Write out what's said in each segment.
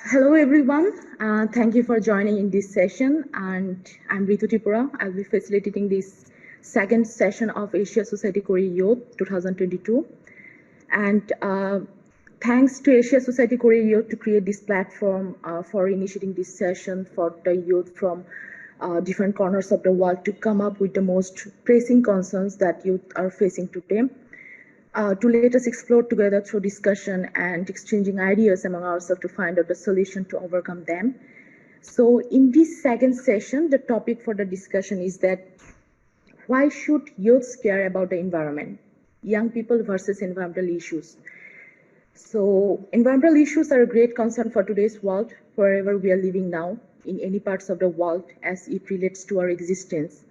Hello everyone, thank you for joining in this session, and I'm Ritu Tripura. I'll be facilitating this second session of Asia Society Korea Youth 2022. And thanks to Asia Society Korea Youth to create this platform for initiating this session for the youth from different corners of the world to come up with the most pressing concerns that youth are facing today. To let us explore together through discussion and exchanging ideas among ourselves to find out the solution to overcome them. So in this second session, the topic for the discussion is that why should youths care about the environment? Young people versus environmental issues. So environmental issues are a great concern for today's world, wherever we are living now, in any parts of the world, as it relates to our existence.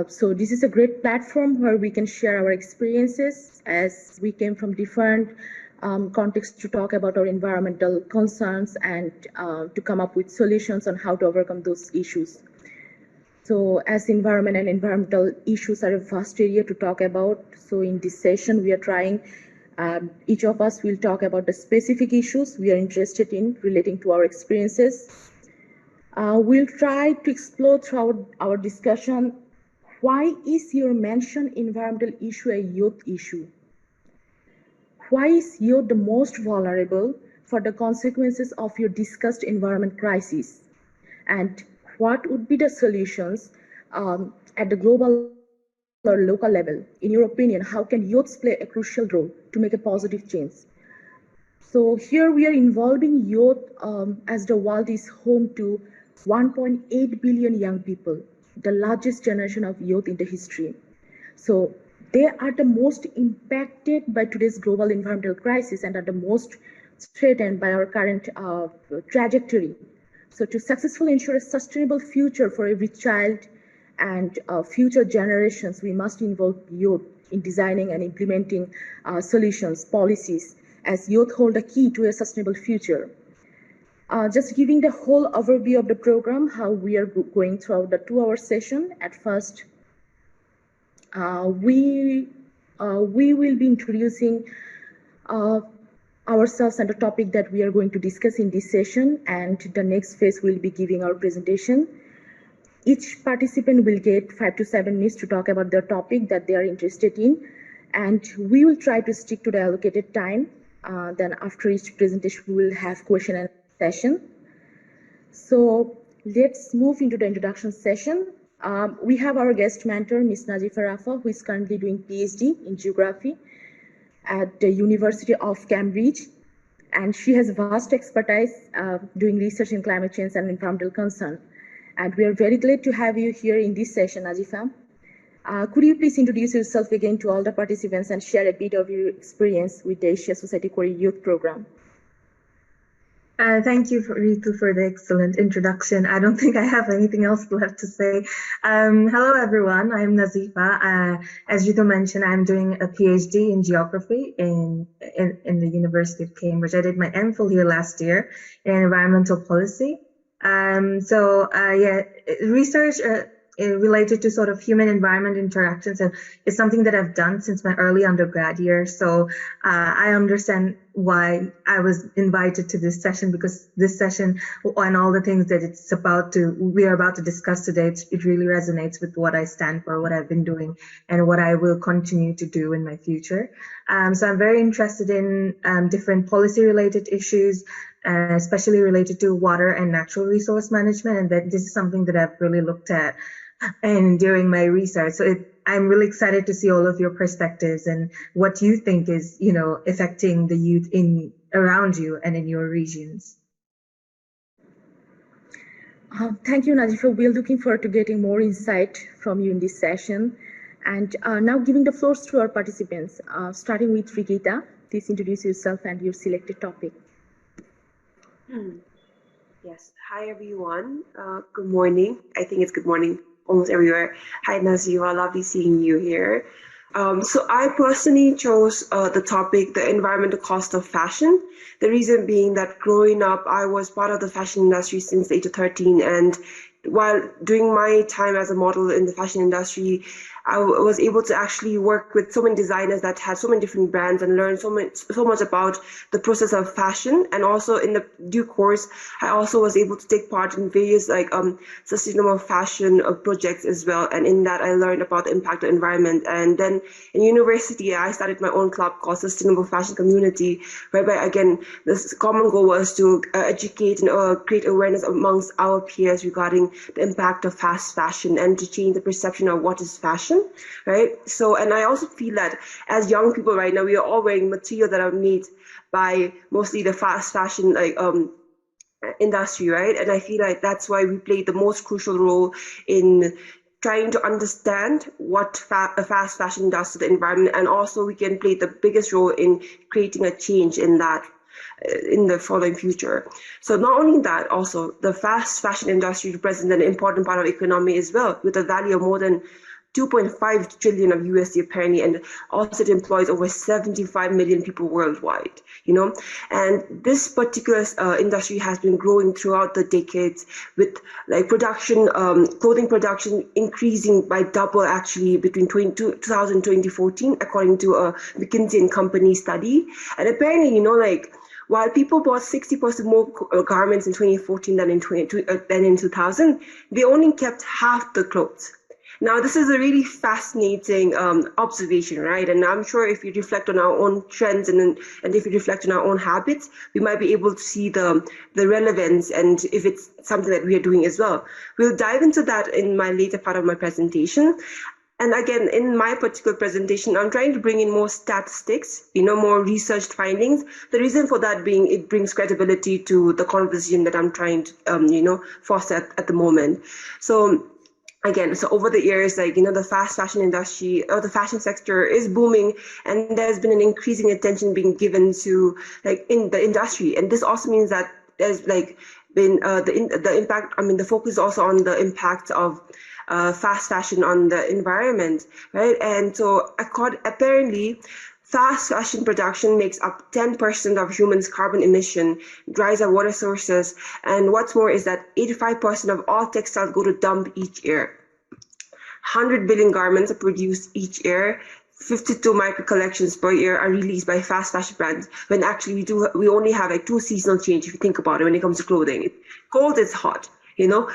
So this is a great platform where we can share our experiences as we came from different contexts to talk about our environmental concerns and to come up with solutions on how to overcome those issues. So as environment and environmental issues are a vast area to talk about, so in this session we are trying, each of us will talk about the specific issues we are interested in relating to our experiences. We'll try to explore throughout our discussion, why is your mentioned environmental issue a youth issue? Why is youth the most vulnerable for the consequences of your discussed environment crisis? And what would be the solutions at the global or local level? In your opinion, how can youths play a crucial role to make a positive change? So here we are involving youth as the world is home to 1.8 billion young people, the largest generation of youth in the history. So they are the most impacted by today's global environmental crisis and are the most threatened by our current trajectory. So to successfully ensure a sustainable future for every child and future generations, we must involve youth in designing and implementing solutions, policies, as youth hold a key to a sustainable future. Just giving the whole overview of the program, how we are going throughout the 2-hour session. At first, we will be introducing ourselves and the topic that we are going to discuss in this session, and the next phase will be giving our presentation. Each participant will get 5 to 7 minutes to talk about their topic that they are interested in, and we will try to stick to the allocated time. Then after each presentation, we will have question and session. So let's move into the introduction session. We have our guest mentor, Ms. Nazifa Rafa, who is currently doing PhD in geography at the University of Cambridge. And she has vast expertise doing research in climate change and environmental concern. And we are very glad to have you here in this session, Nazifa. Could you please introduce yourself again to all the participants and share a bit of your experience with the Asia Society Korea Youth Program? Thank you, Ritu, for the excellent introduction. I don't think I have anything else left to say. Hello, everyone. I'm Nazifa. As Ritu mentioned, I'm doing a PhD in geography in the University of Cambridge. I did my MPhil here last year in environmental policy. Research related to sort of human-environment interactions is something that I've done since my early undergrad year. So I understand why I was invited to this session, because this session and all the things that we are about to discuss today, it really resonates with what I stand for, what I've been doing, and what I will continue to do in my future. So I'm very interested in different policy-related issues, especially related to water and natural resource management, and that this is something that I've really looked at and during my research. So I'm really excited to see all of your perspectives and what you think is, affecting the youth around you and in your regions. Thank you, Nazifa. We're looking forward to getting more insight from you in this session. And now giving the floors to our participants, starting with Regita. Please introduce yourself and your selected topic. Yes. Hi, everyone. Good morning. I think it's good morning almost everywhere. Hi, Nazifa. Lovely seeing you here. So I personally chose the topic, the environmental cost of fashion. The reason being that growing up, I was part of the fashion industry since the age of 13, and while during my time as a model in the fashion industry, I was able to actually work with so many designers that had so many different brands and learn so much about the process of fashion. And also in the due course, I also was able to take part in various sustainable fashion projects as well. And in that, I learned about the impact of the environment. And then in university, I started my own club called Sustainable Fashion Community, whereby again, this common goal was to educate and create awareness amongst our peers regarding the impact of fast fashion and to change the perception of what is fashion. Right. So, and I also feel that as young people right now, we are all wearing material that are made by mostly the fast fashion industry, right? And I feel like that's why we play the most crucial role in trying to understand what a fast fashion does to the environment, and also we can play the biggest role in creating a change in that in the following future. So not only that, also the fast fashion industry represents an important part of the economy as well, with a value of more than 2.5 trillion of USD apparently, and also it employs over 75 million people worldwide, you know. And this particular industry has been growing throughout the decades, with like production, clothing production increasing by double actually between 2000 and 2014, according to a McKinsey and Company study. And apparently, you know, like, while people bought 60% more garments in 2014 than in 2000, they only kept half the clothes. Now, this is a really fascinating observation, right? And I'm sure if you reflect on our own trends and if you reflect on our own habits, we might be able to see the relevance and if it's something that we are doing as well. We'll dive into that in my later part of my presentation. And again, in my particular presentation, I'm trying to bring in more statistics, you know, more researched findings. The reason for that being it brings credibility to the conversation that I'm trying to, you know, foster at the moment. So again, so over the years, like, you know, the fast fashion industry or the fashion sector is booming, and there's been an increasing attention being given to like in the industry. And this also means that there's like been the impact. I mean, the focus also on the impact of fast fashion on the environment, right? And so apparently, fast fashion production makes up 10% of humans' carbon emission, dries our water sources, and what's more is that 85% of all textiles go to dump each year. 100 billion garments are produced each year. 52 micro collections per year are released by fast fashion brands, when actually we only have like 2 seasonal change if you think about it when it comes to clothing. It's cold, it's hot, you know.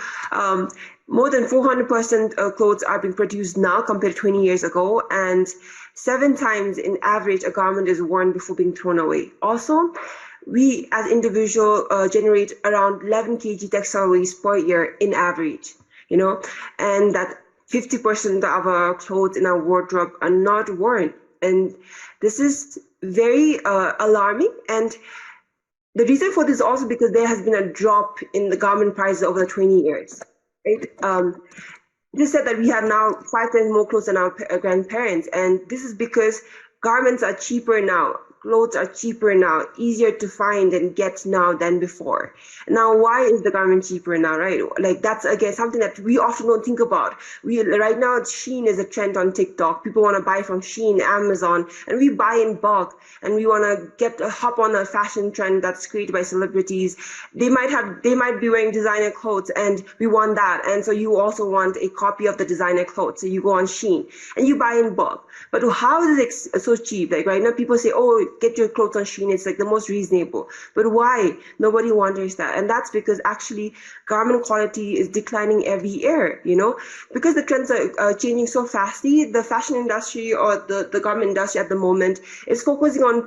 More than 400% of clothes are being produced now compared to 20 years ago, and 7 times in average a garment is worn before being thrown away. Also, we as individuals generate around 11 kg textile waste per year in average, you know, and that 50% of our clothes in our wardrobe are not worn. And this is very alarming. And the reason for this is also because there has been a drop in the garment prices over the 20 years. Right? It is said that we have now 5 times more clothes than our grandparents, and this is because garments are cheaper now. Clothes are cheaper now, easier to find and get now than before. Now, why is the garment cheaper now, right? Like, that's, again, something that we often don't think about. Right now, Shein is a trend on TikTok. People want to buy from Shein, Amazon, and we buy in bulk, and we want to hop on a fashion trend that's created by celebrities. They might be wearing designer clothes, and we want that. And so you also want a copy of the designer clothes. So you go on Shein, and you buy in bulk. But how is it so cheap? Like, right now, people say, oh, get your clothes on Shein, it's like the most reasonable. But why? Nobody wonders that. And that's because actually garment quality is declining every year, you know, because the trends are changing so fastly. The fashion industry or the garment industry at the moment is focusing on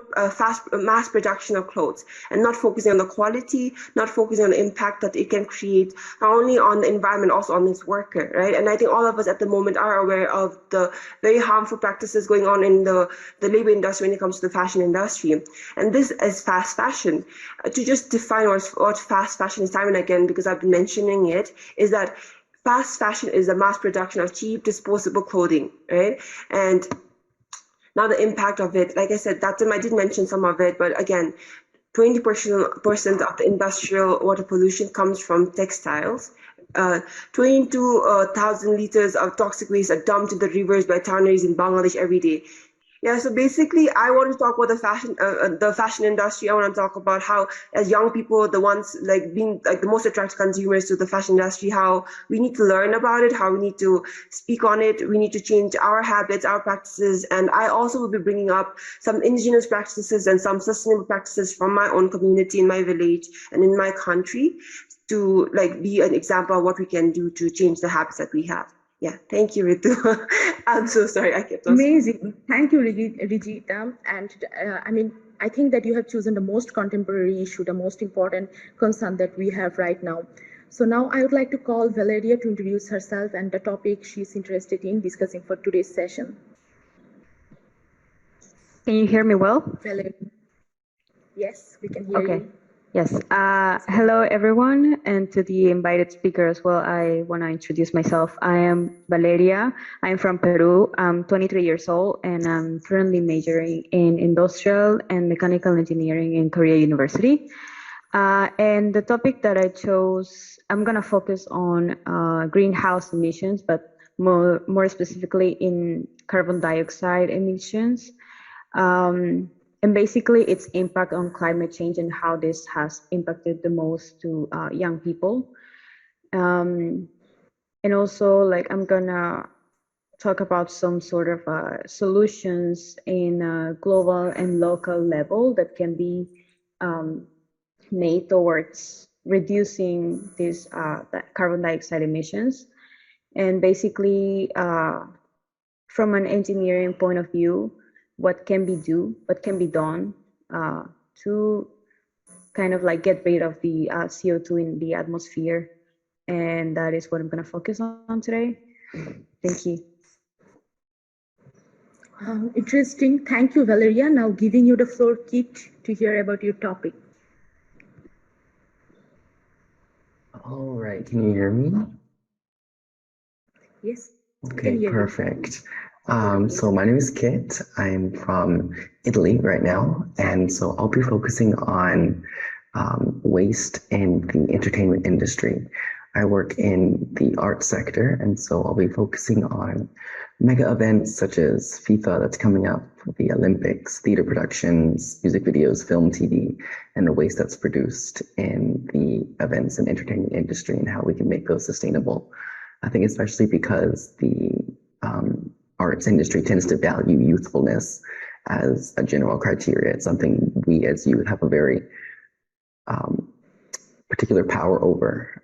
mass production of clothes and not focusing on the quality, not focusing on the impact that it can create, not only on the environment, also on its worker, right? And I think all of us at the moment are aware of the very harmful practices going on in the labor industry when it comes to the fashion industry. And this is fast fashion. To just define what fast fashion is time and again, because I've been mentioning it, is that fast fashion is the mass production of cheap disposable clothing, right? And now the impact of it, like I said, I did mention some of it, but again, 20% of the industrial water pollution comes from textiles. 22,000 liters of toxic waste are dumped into rivers by tanneries in Bangladesh every day. Yeah, so basically, I want to talk about the fashion industry. I want to talk about how, as young people, the ones like being like the most attractive consumers to the fashion industry, how we need to learn about it, how we need to speak on it, we need to change our habits, our practices, and I also will be bringing up some indigenous practices and some sustainable practices from my own community, in my village, and in my country, to like be an example of what we can do to change the habits that we have. Yeah, thank you, Ritu. I'm so sorry I kept on. Amazing. Thank you, Regita. And I mean, I think that you have chosen the most contemporary issue, the most important concern that we have right now. So now I would like to call Valeria to introduce herself and the topic she's interested in discussing for today's session. Can you hear me well? Valeria. Yes, we can hear you. Yes. Hello, everyone, and to the invited speaker as well. I want to introduce myself. I am Valeria. I'm from Peru. I'm 23 years old, and I'm currently majoring in industrial and mechanical engineering in Korea University. And the topic that I chose, I'm going to focus on greenhouse emissions, but more specifically in carbon dioxide emissions. And basically its impact on climate change and how this has impacted the most to young people. And also, like, I'm gonna talk about some sort of solutions in a global and local level that can be made towards reducing these carbon dioxide emissions. And basically, from an engineering point of view, what can be done to kind of like get rid of the CO2 in the atmosphere. And that is what I'm going to focus on today. Thank you. Interesting. Thank you, Valeria. Now giving you the floor, Kit, to hear about your topic. All right. Can you hear me? Yes. Okay, perfect. So my name is Kit. I'm from Italy right now, and so I'll be focusing on waste in the entertainment industry. I work in the art sector, and so I'll be focusing on mega events such as FIFA that's coming up, the Olympics, theater productions, music videos, film, TV, and the waste that's produced in the events and entertainment industry and how we can make those sustainable. I think especially because the arts industry tends to value youthfulness as a general criteria. It's something we as youth have a very particular power over,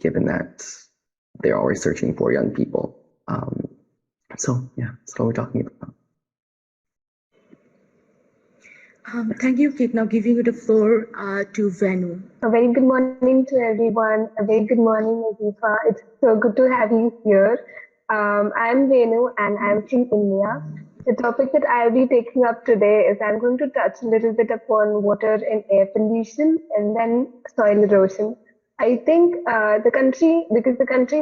given that they're always searching for young people. So yeah, that's what we're talking about. Thank you, Kit. Now giving you the floor to Venu. A very good morning to everyone. A very good morning, Nazifa. It's so good to have you here. I'm Venu and I'm from India. The topic that I'll be taking up today is I'm going to touch a little bit upon water and air pollution and then soil erosion. I think the country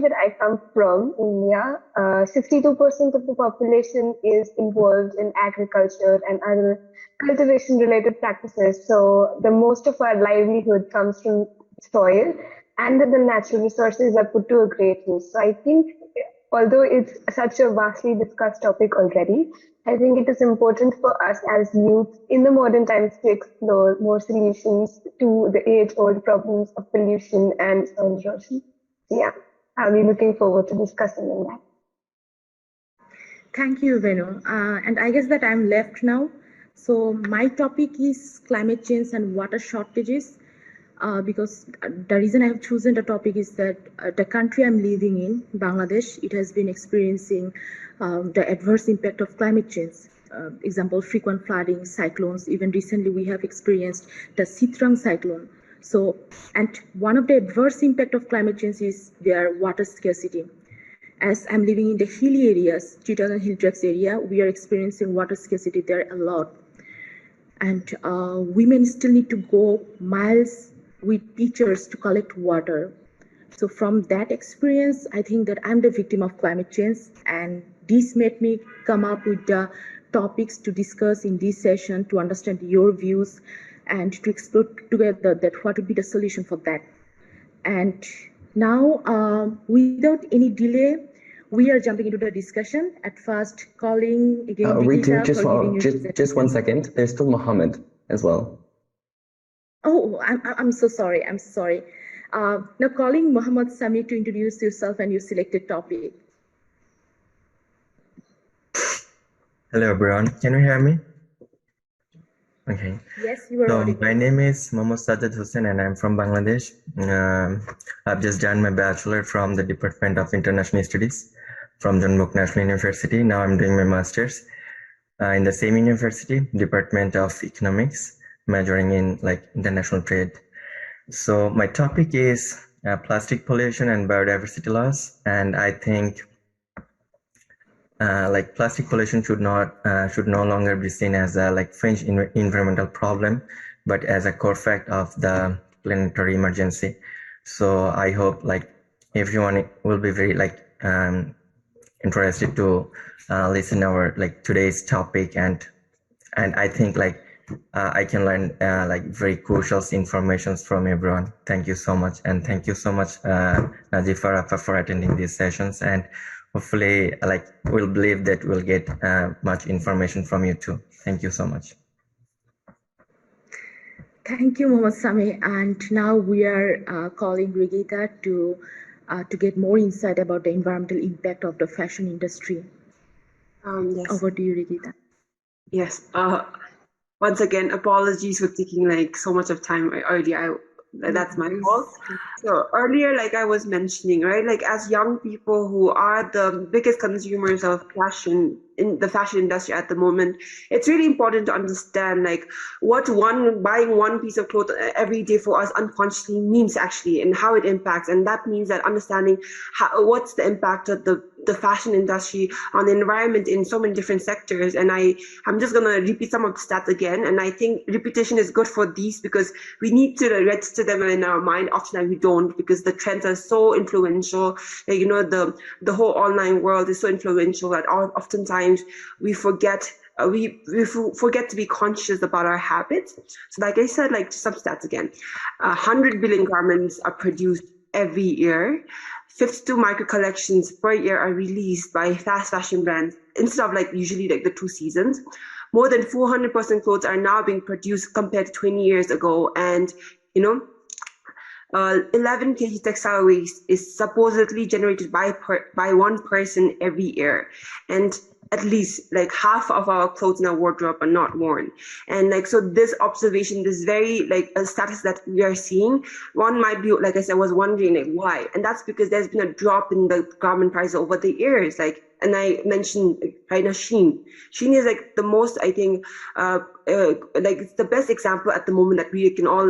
that I come from, India, 62% of the population is involved in agriculture and other cultivation related practices. So the most of our livelihood comes from soil and the natural resources are put to a great use. So I think although it's such a vastly discussed topic already, I think it is important for us as youth in the modern times to explore more solutions to the age-old problems of pollution and soil erosion. So yeah, I'll be looking forward to discussing on that. Thank you, Venu. And I guess that I'm left now. So my topic is climate change and water shortages. Because the reason I have chosen the topic is that the country I'm living in, Bangladesh, it has been experiencing the adverse impact of climate change. Example, frequent flooding, cyclones. Even recently, we have experienced the Sitrang cyclone. So, and one of the adverse impact of climate change is their water scarcity. As I'm living in the hilly areas, Chittagong Hill Tracts area, we are experiencing water scarcity there a lot. And women still need to go miles with teachers to collect water. So from that experience, I think that I'm the victim of climate change, and this made me come up with the topics to discuss in this session to understand your views and to explore together that what would be the solution for that. And now, without any delay, we are jumping into the discussion. At first, calling again Ritu, Regita just 1 second. There's still Mohammed as well. Oh, I'm so sorry. I'm sorry. Now calling Mohammed Sami to introduce yourself and your selected topic. Hello everyone, can you hear me? Okay. Yes, you are So audible. my name is Sazzad Hossain and I'm from Bangladesh. I've just done my bachelor from the Department of International Studies from John National University. Now I'm doing my master's in the same university, Department of Economics, majoring in international trade. So my topic is plastic pollution and biodiversity loss, and I think plastic pollution should no longer be seen as a fringe environmental problem, but as a core fact of the planetary emergency. So I hope everyone will be very interested to listen our today's topic, and I think I can learn very crucial information from everyone. Thank you so much, and thank you so much Nazifa Rafa for attending these sessions, and hopefully we'll believe that we'll get much information from you too. Thank you so much. Thank you, Mohammed Sami. And now we are calling Regita to get more insight about the environmental impact of the fashion industry. Yes. Over to you, Regita. Yes. Once again, apologies for taking so much of time already. That's my fault. So earlier, I was mentioning, right, as young people who are the biggest consumers of fashion in the fashion industry at the moment, it's really important to understand what buying one piece of clothes every day for us unconsciously means actually, and how it impacts. And that means that understanding what's the impact of the fashion industry on the environment in so many different sectors. And I'm just gonna repeat some of the stats again. And I think repetition is good for these because we need to register them in our mind. Often we don't, because the trends are so influential. The whole online world is so influential that oftentimes we forget we forget to be conscious about our habits. So like I said, some stats again, 100 billion garments are produced every year. 52 micro collections per year are released by fast fashion brands instead of usually the 2 seasons. More than 400% clothes are now being produced compared to 20 years ago. And 11 kg textile waste is supposedly generated by one person every year. And at least half of our clothes in our wardrobe are not worn. And so this observation, this very a status that we are seeing, one might be, I said, was wondering why. And that's because there's been a drop in the garment price over the years. And I mentioned right now Shein. Shein is the most, I think, it's the best example at the moment that we can all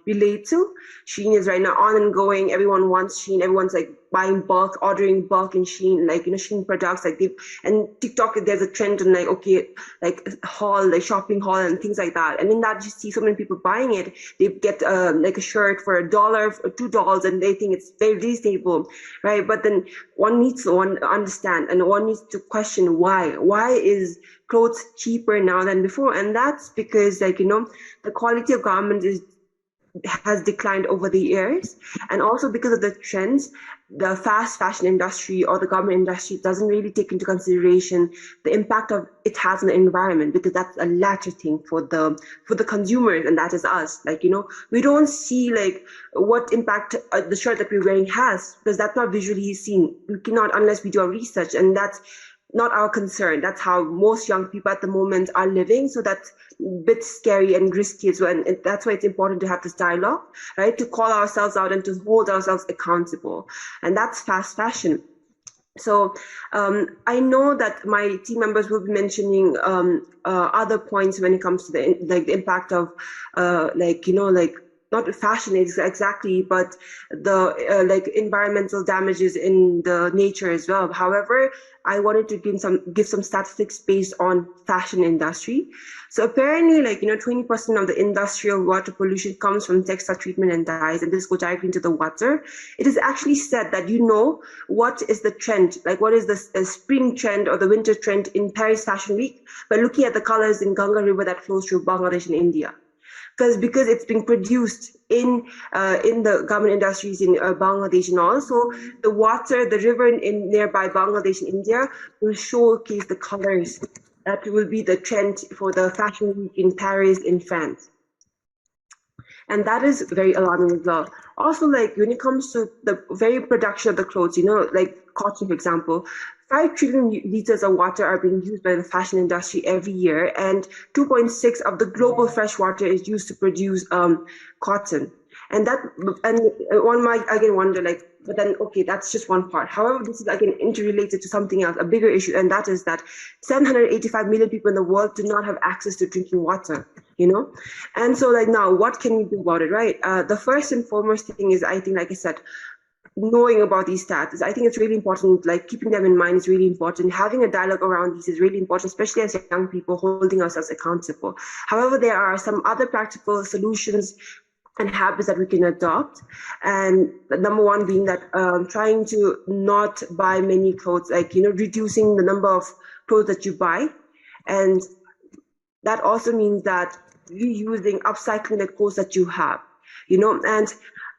relate to. Shein is right now on and going. Everyone wants Shein. Everyone's buying bulk, ordering bulk in Shein, Shein products. And TikTok, there's a trend on haul, shopping haul and things like that. And in that, you see so many people buying it. They get a shirt for $1 or $2, and they think it's very reasonable, right? But then one needs to understand, and one needs to question why. Why is clothes cheaper now than before? And that's because the quality of garments has declined over the years, and also because of the trends, the fast fashion industry or the garment industry doesn't really take into consideration the impact of it has on the environment, because that's a latter thing for the consumers, and that is us. We don't see what impact the shirt that we're wearing has, because that's not visually seen. We cannot unless we do our research, and that's not our concern. That's how most young people at the moment are living. So that's a bit scary and risky as well. And that's why it's important to have this dialogue, right? To call ourselves out and to hold ourselves accountable. And that's fast fashion. So I know that my team members will be mentioning other points when it comes to the impact of not fashion exactly, but the environmental damages in the nature as well. However, I wanted to give some statistics based on fashion industry. So apparently, 20% of the industrial water pollution comes from textile treatment and dyes, and this goes directly into the water. It is actually said that what is the trend, what is the spring trend or the winter trend in Paris Fashion Week by looking at the colors in Ganga River that flows through Bangladesh and India. because it's being produced in the garment industries in Bangladesh, and also the water, the river in nearby Bangladesh and India will showcase the colors that will be the trend for the fashion week in Paris, in France. And that is very alarming as well. Also, like when it comes to the very production of the clothes, like cotton, for example, 5 trillion liters of water are being used by the fashion industry every year, and 2.6 of the global fresh water is used to produce cotton. And one might again wonder, like, but then, okay, that's just one part. However, this is again interrelated to something else, a bigger issue, and that is that 785 million people in the world do not have access to drinking water, And so, like, now, what can we do about it, right? The first and foremost thing is, I think, like I said, knowing about these stats. I think it's really important, like keeping them in mind is really important. Having a dialogue around these is really important, especially as young people, holding ourselves accountable. However, there are some other practical solutions and habits that we can adopt. And number one being that trying to not buy many clothes, like, reducing the number of clothes that you buy. And that also means that reusing, upcycling the clothes that you have, and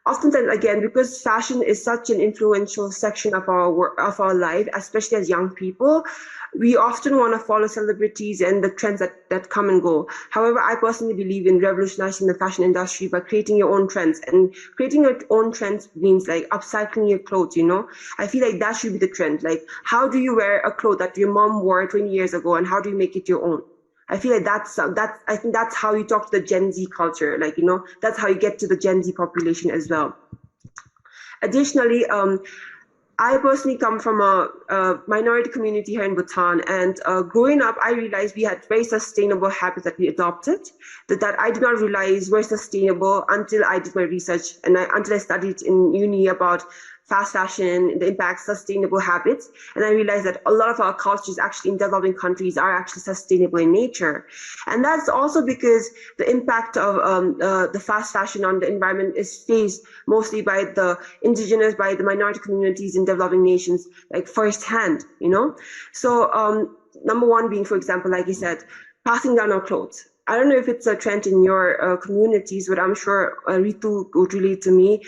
oftentimes, again, because fashion is such an influential section of our life, especially as young people, we often want to follow celebrities and the trends that come and go. However, I personally believe in revolutionizing the fashion industry by creating your own trends. And creating your own trends means like upcycling your clothes, I feel like that should be the trend. Like, how do you wear a cloth that your mom wore 20 years ago, and how do you make it your own? I feel like I think that's how you talk to the Gen Z culture. Like, that's how you get to the Gen Z population as well. Additionally, I personally come from a minority community here in Bhutan, and growing up, I realized we had very sustainable habits that we adopted that I did not realize were sustainable until I did my research and until I studied in uni about fast fashion, the impact, sustainable habits. And I realized that a lot of our cultures actually in developing countries are actually sustainable in nature. And that's also because the impact of the fast fashion on the environment is faced mostly by the indigenous, by the minority communities in developing nations, like firsthand, So number one being, for example, like you said, passing down our clothes. I don't know if it's a trend in your communities, but I'm sure Ritu would relate to me.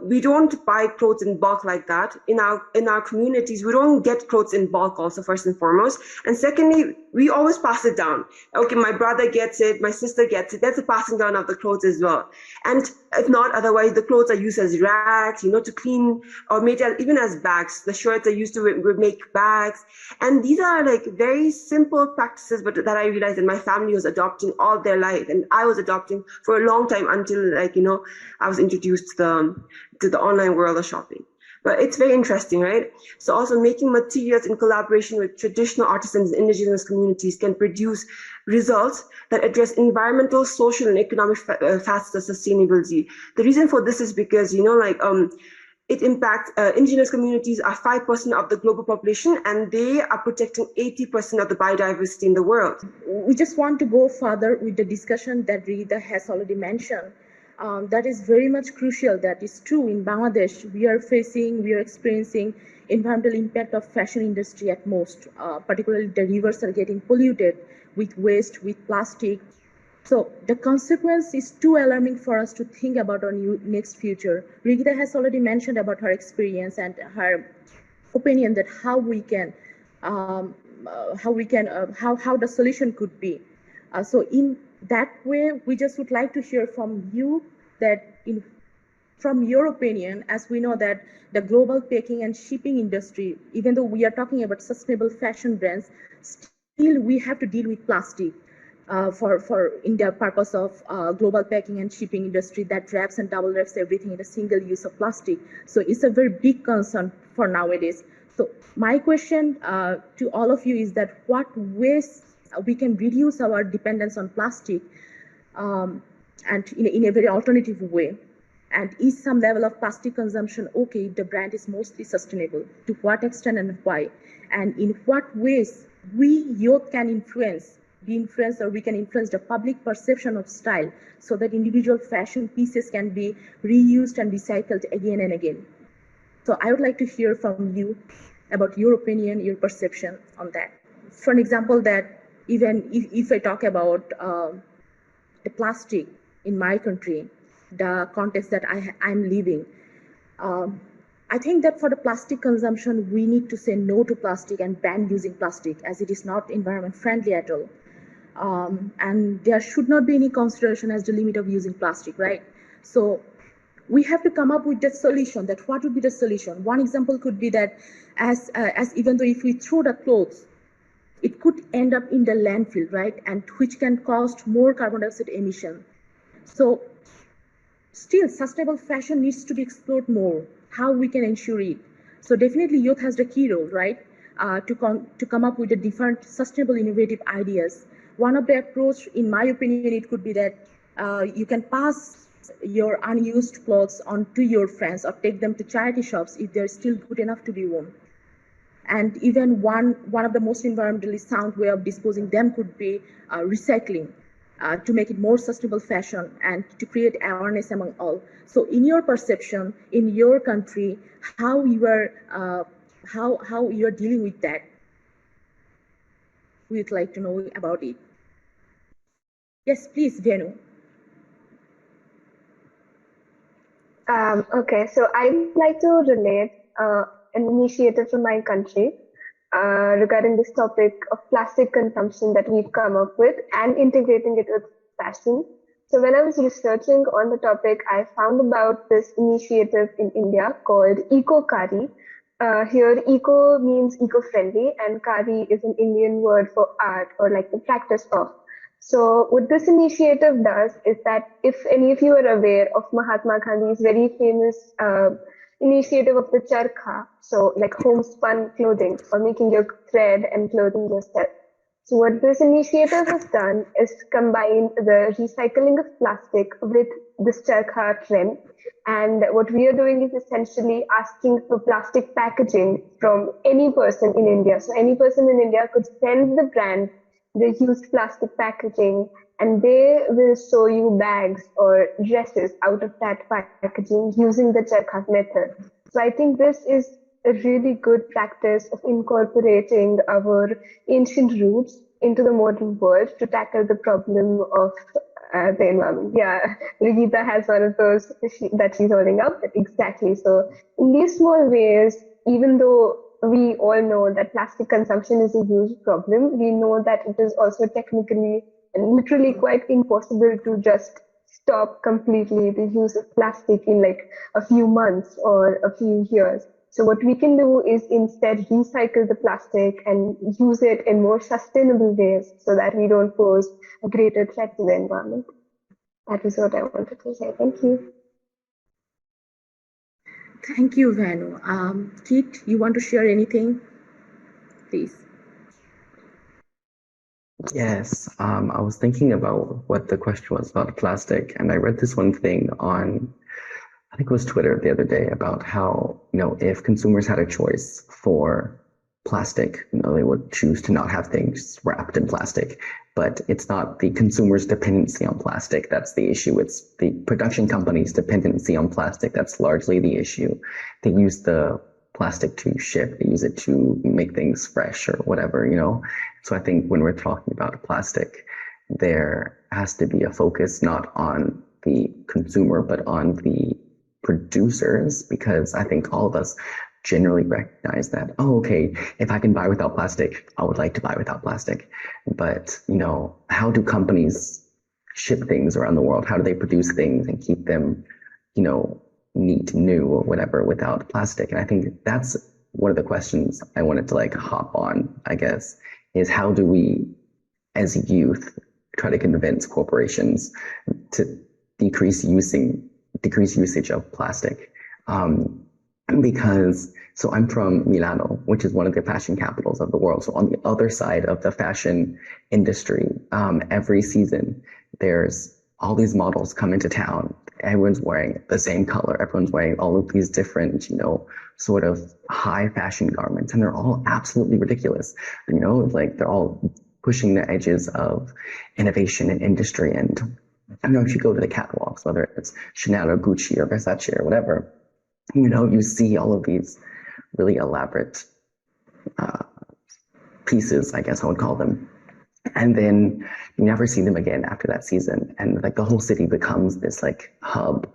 We don't buy clothes in bulk like that. In our communities, we don't get clothes in bulk also, first and foremost. And secondly, we always pass it down. Okay, my brother gets it, my sister gets it. That's a passing down of the clothes as well. And if not, otherwise, the clothes are used as rags, to clean, or made even as bags. The shirts are used to make bags. And these are like very simple practices, but that I realized that my family was adopting all their life. And I was adopting for a long time until, like, I was introduced to the online world of shopping. But it's very interesting, right? So also making materials in collaboration with traditional artisans and indigenous communities can produce results that address environmental, social, and economic facets of sustainability. The reason for this is because, it impacts indigenous communities are 5% of the global population, and they are protecting 80% of the biodiversity in the world. We just want to go further with the discussion that Regita has already mentioned. That is very much crucial. That is true. In Bangladesh, we are experiencing environmental impact of fashion industry at most. Particularly, the rivers are getting polluted with waste, with plastic. So the consequence is too alarming for us to think about our next future. Regita has already mentioned about her experience and her opinion that how the solution could be. So in that way, we just would like to hear from you that from your opinion, as we know that the global packing and shipping industry, even though we are talking about sustainable fashion brands, still we have to deal with plastic for in the purpose of global packing and shipping industry that wraps and double wraps everything in a single use of plastic. So it's a very big concern for nowadays. So my question to all of you is that what ways we can reduce our dependence on plastic and in a very alternative way? And is some level of plastic consumption okay if the brand is mostly sustainable? To what extent and why? And in what ways we youth can influence the public perception of style so that individual fashion pieces can be reused and recycled again and again? So I would like to hear from you about your opinion, your perception on that. For an example, that even if I talk about the plastic in my country, the context that I'm living. I think that for the plastic consumption, we need to say no to plastic and ban using plastic, as it is not environment friendly at all. And there should not be any consideration as the limit of using plastic, right? So we have to come up with that solution, that what would be the solution. One example could be that as even though if we throw the clothes, it could end up in the landfill, right? And which can cause more carbon dioxide emission. So still, sustainable fashion needs to be explored more, how we can ensure it. So definitely youth has the key role, right? To come up with the different sustainable innovative ideas. One of the approach, in my opinion, it could be that you can pass your unused clothes on to your friends or take them to charity shops if they're still good enough to be worn. And even one of the most environmentally sound way of disposing them could be recycling. To make it more sustainable fashion and to create awareness among all. So in your perception, in your country, how you are dealing with that? We'd like to know about it. Yes, please, Venu. Okay, so I'd like to relate an initiative from my country regarding this topic of plastic consumption that we've come up with and integrating it with fashion. So when I was researching on the topic, I found about this initiative in India called Eco Kari. Here, eco means eco-friendly, and kari is an Indian word for art or like the practice of. So what this initiative does is that if any of you are aware of Mahatma Gandhi's very famous initiative of the charkha, so like homespun clothing or making your thread and clothing yourself. So what this initiative has done is combine the recycling of plastic with this charkha trend. And what we are doing is essentially asking for plastic packaging from any person in India. So any person in India could send the brand the used plastic packaging, and they will sew you bags or dresses out of that packaging using the charkha method. So I think this is a really good practice of incorporating our ancient roots into the modern world to tackle the problem of the environment. Yeah, Regita has one of those that she's holding up. Exactly. So in these small ways, even though we all know that plastic consumption is a huge problem, we know that it is also technically and literally quite impossible to just stop completely the use of plastic in like a few months or a few years. So what we can do is instead recycle the plastic and use it in more sustainable ways so that we don't pose a greater threat to the environment. That is what I wanted to say. Thank you. Thank you, Venu. Kit, you want to share anything? Please. Yes, I was thinking about what the question was about plastic, and I read this one thing on, I think it was Twitter the other day, about how, if consumers had a choice for plastic, they would choose to not have things wrapped in plastic. But it's not the consumer's dependency on plastic that's the issue. It's the production company's dependency on plastic that's largely the issue. They use the plastic to ship, they use it to make things fresh or whatever, So I think when we're talking about plastic, there has to be a focus not on the consumer, but on the producers, because I think all of us generally recognize that, okay, if I can buy without plastic, I would like to buy without plastic. But, how do companies ship things around the world? How do they produce things and keep them, neat, new or whatever without plastic? And I think that's one of the questions I wanted to hop on, I guess, is how do we, as youth, try to convince corporations to decrease usage of plastic? Because, so I'm from Milano, which is one of the fashion capitals of the world. So on the other side of the fashion industry, every season, there's all these models come into town. Everyone's wearing the same color. Everyone's wearing all of these different, sort of high fashion garments, and they're all absolutely ridiculous. They're all pushing the edges of innovation and industry. And I don't know, if you go to the catwalks, whether it's Chanel or Gucci or Versace or whatever, you see all of these really elaborate pieces, I guess I would call them. And then you never see them again after that season. And like the whole city becomes this like hub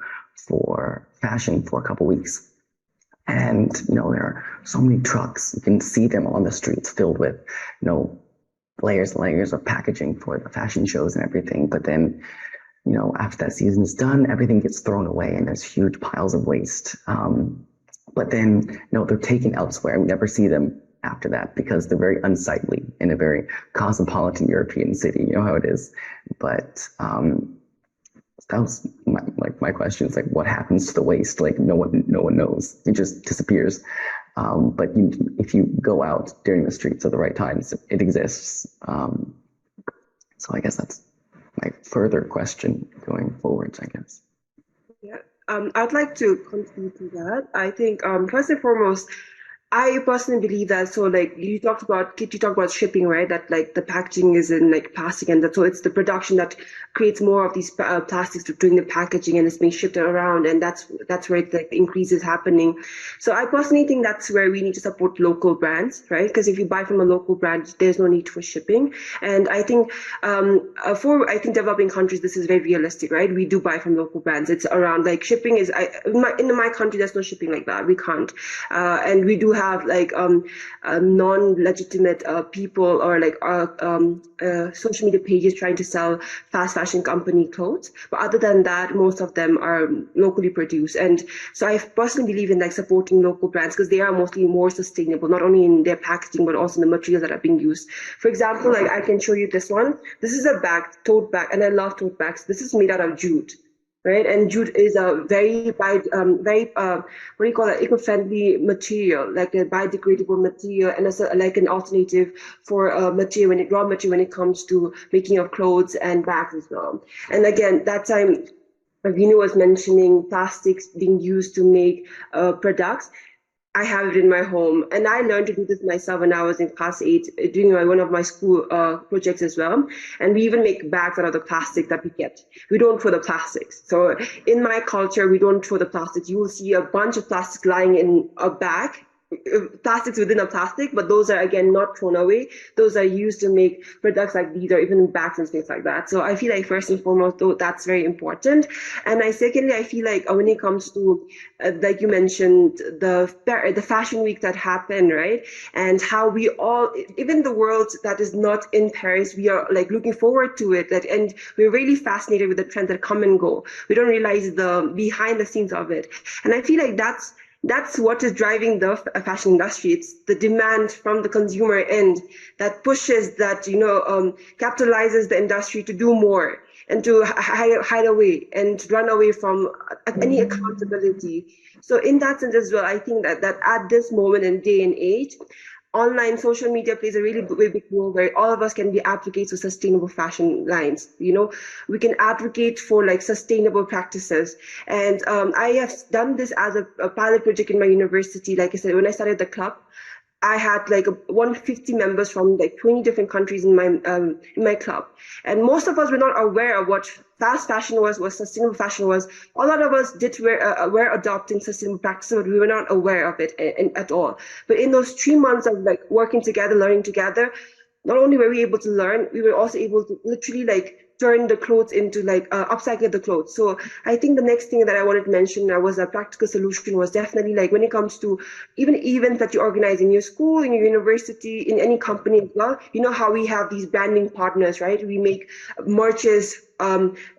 for fashion for a couple weeks. And, there are so many trucks. You can see them on the streets filled with, layers and layers of packaging for the fashion shows and everything. But then, after that season is done, everything gets thrown away and there's huge piles of waste. But then, they're taken elsewhere. We never see them after that because they're very unsightly in a very cosmopolitan European city. You know how it is. But that was my question. It's like, what happens to the waste? Like no one knows. It just disappears. But if you go out during the streets at the right times, it exists. So I guess that's my further question going forward, I guess. Yeah, I'd like to contribute to that. I think first and foremost, I personally believe that. So like you talked about shipping, right? That like the packaging is in like plastic, and so it's the production that creates more of these plastics during the packaging, and it's being shipped around, and that's where the increase is happening. So I personally think that's where we need to support local brands, right? Because if you buy from a local brand, there's no need for shipping. And I think for developing countries, this is very realistic, right? We do buy from local brands. It's around like shipping is in my country, there's no shipping like that. We can't, and we do have like non-legitimate people or like social media pages trying to sell fast fashion company clothes, but other than that, most of them are locally produced. And so I personally believe in like supporting local brands because they are mostly more sustainable, not only in their packaging but also in the materials that are being used. For example, like I can show you this one. This is a tote bag, and I love tote bags. This is made out of jute. Right, and jute is a very eco-friendly material, like a biodegradable material, and also like an alternative for raw material when it comes to making of clothes and bags as well. And again, that time, Venu was mentioning plastics being used to make products. I have it in my home, and I learned to do this myself when I was in class 8, doing one of my school projects as well. And we even make bags out of the plastic that we get. We don't throw the plastics. So in my culture, we don't throw the plastics. You will see a bunch of plastic lying in a bag, plastics within a plastic, but those are again not thrown away. Those are used to make products like these or even bags and things like that. So I feel like first and foremost, though, that's very important. And secondly, I feel like when it comes to like you mentioned, the fashion week that happened, right? And how we all, even the world that is not in Paris, we are like looking forward to it. And we're really fascinated with the trends that come and go. We don't realize the behind the scenes of it. And I feel like that's what is driving the fashion industry. It's the demand from the consumer end that pushes that, capitalizes the industry to do more and to hide away and run away from any accountability. So in that sense as well, I think that at this moment and day and age, online social media plays a really big role where all of us can be advocates of sustainable fashion lines. We can advocate for like sustainable practices. And I have done this as a pilot project in my university. Like I said, when I started the club, I had like 150 members from like 20 different countries in my club. And most of us were not aware of what fast fashion was, what sustainable fashion was. A lot of us were adopting sustainable practices, but we were not aware of it at all. But in those 3 months of like working together, learning together, not only were we able to learn, we were also able to literally like turn the clothes into like upcycle the clothes. So I think the next thing that I wanted to mention was a practical solution was definitely like when it comes to even events that you organize in your school, in your university, in any company as well. You know how we have these branding partners, right? We make merches,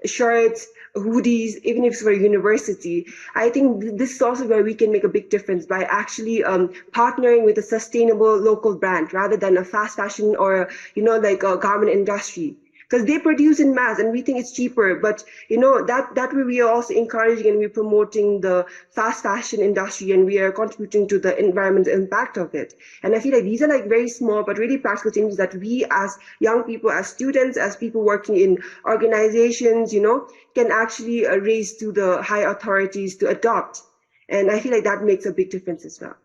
shirts, hoodies, even if it's for a university. I think this is also where we can make a big difference by actually partnering with a sustainable local brand rather than a fast fashion or, like a garment industry. Because they produce in mass and we think it's cheaper, but that way we are also encouraging and we're promoting the fast fashion industry and we are contributing to the environmental impact of it. And I feel like these are like very small but really practical changes that we as young people, as students, as people working in organizations, can actually raise to the high authorities to adopt. And I feel like that makes a big difference as well.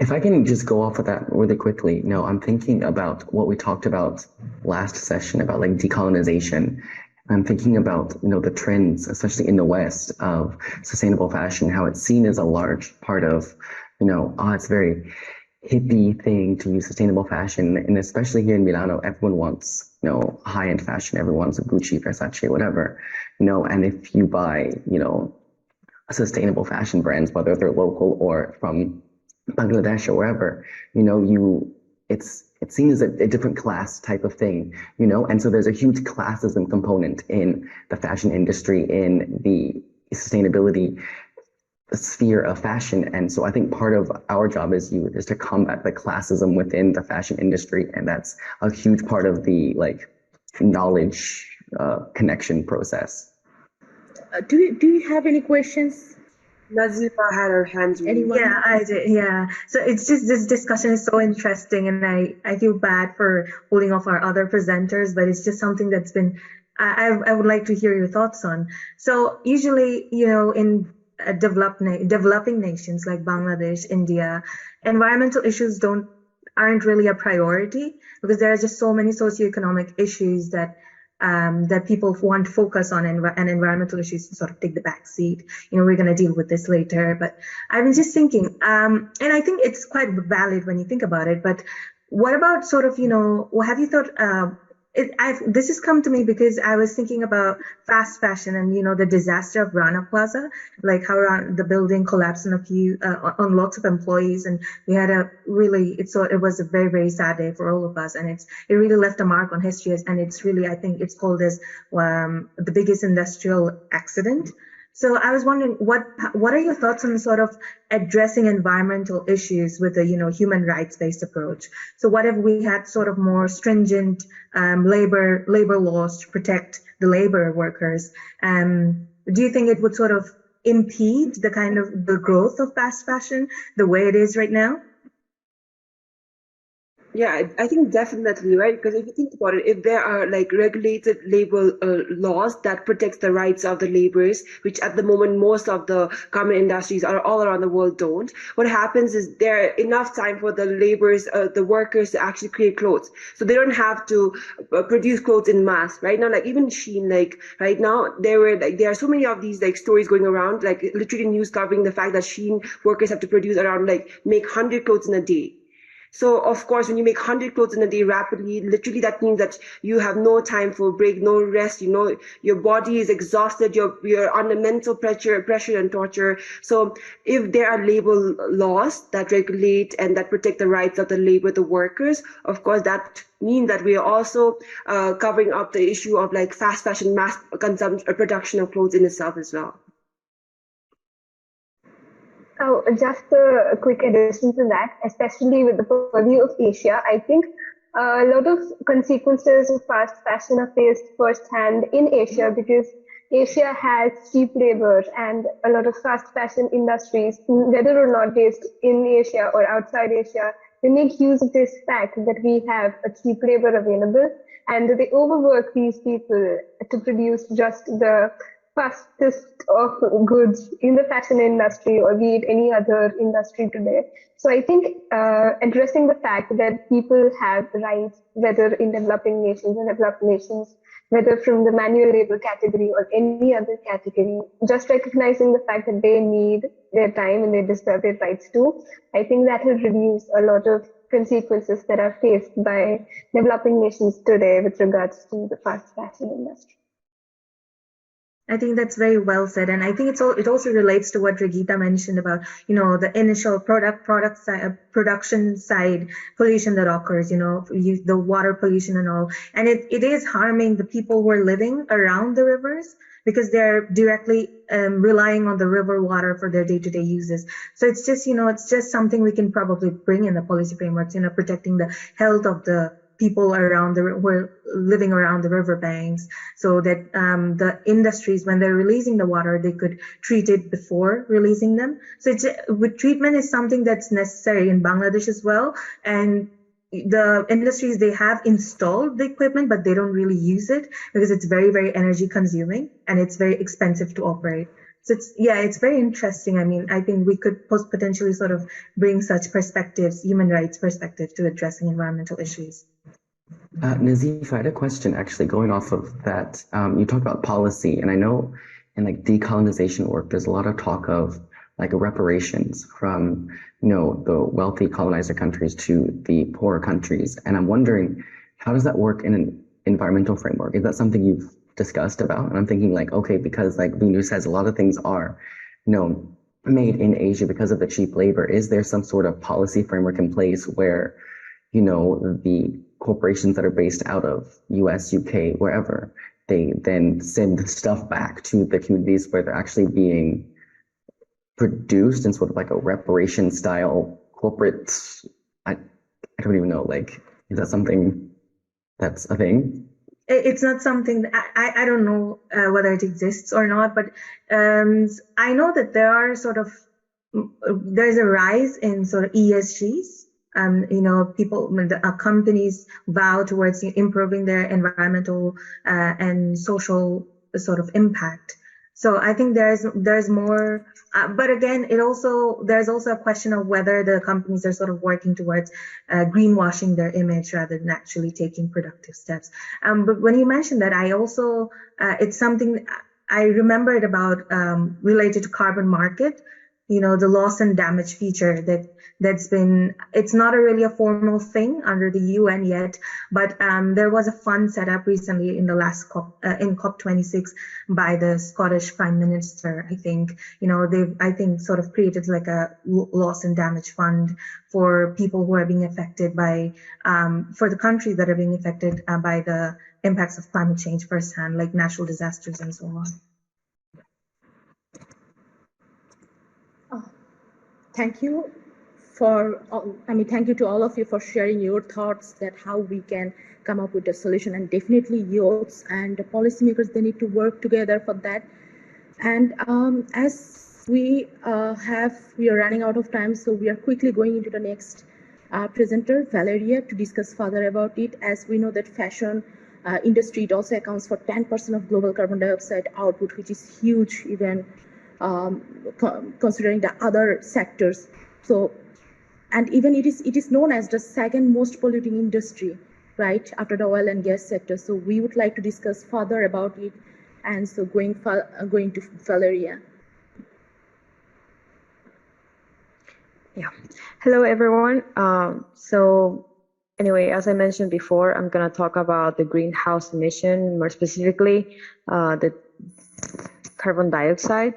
If I can just go off of that really quickly, I'm thinking about what we talked about last session about like decolonization. I'm thinking about, the trends, especially in the West, of sustainable fashion, how it's seen as a large part of, it's very hippie thing to use sustainable fashion, and especially here in Milano, everyone wants, high-end fashion. Everyone wants Gucci, Versace, whatever, and if you buy, sustainable fashion brands, whether they're local or from Bangladesh or wherever, it's seen as a different class type of thing, and so there's a huge classism component in the fashion industry, in the sustainability sphere of fashion. And so I think part of our job as youth is to combat the classism within the fashion industry, and that's a huge part of the knowledge connection process. Do you have any questions? Nazifa had her hands raised. Anyone? Yeah, I did. Yeah. So it's just this discussion is so interesting, and I feel bad for holding off our other presenters, but it's just something that's been I would like to hear your thoughts on. So usually, in developing nations like Bangladesh, India, environmental issues aren't really a priority because there are just so many socioeconomic issues that people want to focus on, and environmental issues sort of take the back seat. We're going to deal with this later, but I've been just thinking, and I think it's quite valid when you think about it, but what about sort of, have you thought, this has come to me because I was thinking about fast fashion and, the disaster of Rana Plaza, like how the building collapsed on lots of employees. And we had it was a very, very sad day for all of us. And it really left a mark on history. And it's really, I think it's called as the biggest industrial accident. So I was wondering, what are your thoughts on sort of addressing environmental issues with a human rights-based approach? So what if we had sort of more stringent labor laws to protect the labor workers? Do you think it would sort of impede the growth of fast fashion the way it is right now? Yeah, I think definitely, right? Because if you think about it, if there are regulated labor laws that protects the rights of the laborers, which at the moment most of the garment industries are all around the world don't, what happens is there enough time for the laborers, the workers to actually create clothes. So they don't have to produce clothes in mass. Right now, even Shein, right now, there are so many of these stories going around, literally news covering the fact that Shein workers have to produce around make 100 clothes in a day. So, of course, when you make 100 clothes in a day rapidly, literally that means that you have no time for break, no rest, your body is exhausted, you're under mental pressure and torture. So if there are labor laws that regulate and that protect the rights of the workers, of course, that means that we are also covering up the issue of fast fashion mass consumption, production of clothes in itself as well. Oh, just a quick addition to that, especially with the purview of Asia, I think a lot of consequences of fast fashion are faced firsthand in Asia because Asia has cheap labor, and a lot of fast fashion industries, whether or not based in Asia or outside Asia, they make use of this fact that we have a cheap labor available, and they overwork these people to produce just the fastest of goods in the fashion industry, or be it any other industry today. So I think addressing the fact that people have rights, whether in developing nations or developed nations, whether from the manual labor category or any other category, just recognizing the fact that they need their time and they deserve their rights too, I think that will reduce a lot of consequences that are faced by developing nations today with regards to the fast fashion industry. I think that's very well said, and I think it also relates to what Regita mentioned about the initial production side pollution that occurs, the water pollution and all, and it is harming the people who are living around the rivers because they're directly relying on the river water for their day-to-day uses. So it's just something we can probably bring in the policy frameworks, protecting the health of the people who are living around the riverbanks, so that the industries, when they're releasing the water, they could treat it before releasing them. So treatment is something that's necessary in Bangladesh as well. And the industries, they have installed the equipment, but they don't really use it because it's very, very energy consuming and it's very expensive to operate. So it's very interesting. I mean, I think we could potentially sort of bring such perspectives, human rights perspectives, to addressing environmental issues. Nazifa, I had a question actually going off of that. You talked about policy, and I know in decolonization work, there's a lot of talk of like reparations from, the wealthy colonizer countries to the poorer countries. And I'm wondering, how does that work in an environmental framework? Is that something you've discussed about? And I'm thinking like, okay, because like Venu says, a lot of things are, made in Asia because of the cheap labor. Is there some sort of policy framework in place where, the corporations that are based out of US, UK, wherever, they then send stuff back to the communities where they're actually being produced in sort of like a reparation style corporate, I don't even know, like, is that something that's a thing? It's not something that I don't know whether it exists or not, but I know that there are there's a rise in sort of ESGs. People, companies vow towards improving their environmental and social sort of impact. So I think there's more, but again, there's also a question of whether the companies are sort of working towards greenwashing their image rather than actually taking productive steps. But when you mentioned that, I also it's something I remembered about related to carbon market. The loss and damage feature it's not really a formal thing under the UN yet, but there was a fund set up recently in the last COP, in COP26 by the Scottish Prime Minister, I think. They've sort of created like a loss and damage fund for people who are being affected by, for the countries that are being affected by the impacts of climate change firsthand, like natural disasters and so on. Thank you thank you to all of you for sharing your thoughts that how we can come up with a solution, and definitely youths and the policymakers, they need to work together for that. And as we are running out of time, so we are quickly going into the next presenter, Valeria, to discuss further about it. As we know that fashion industry, it also accounts for 10% of global carbon dioxide output, which is huge even considering the other sectors. So, and even it is known as the second most polluting industry, right, after the oil and gas sector. So we would like to discuss further about it. And so going to Valeria. Yeah. Hello, everyone. So anyway, as I mentioned before, I'm going to talk about the greenhouse emission, more specifically, the carbon dioxide.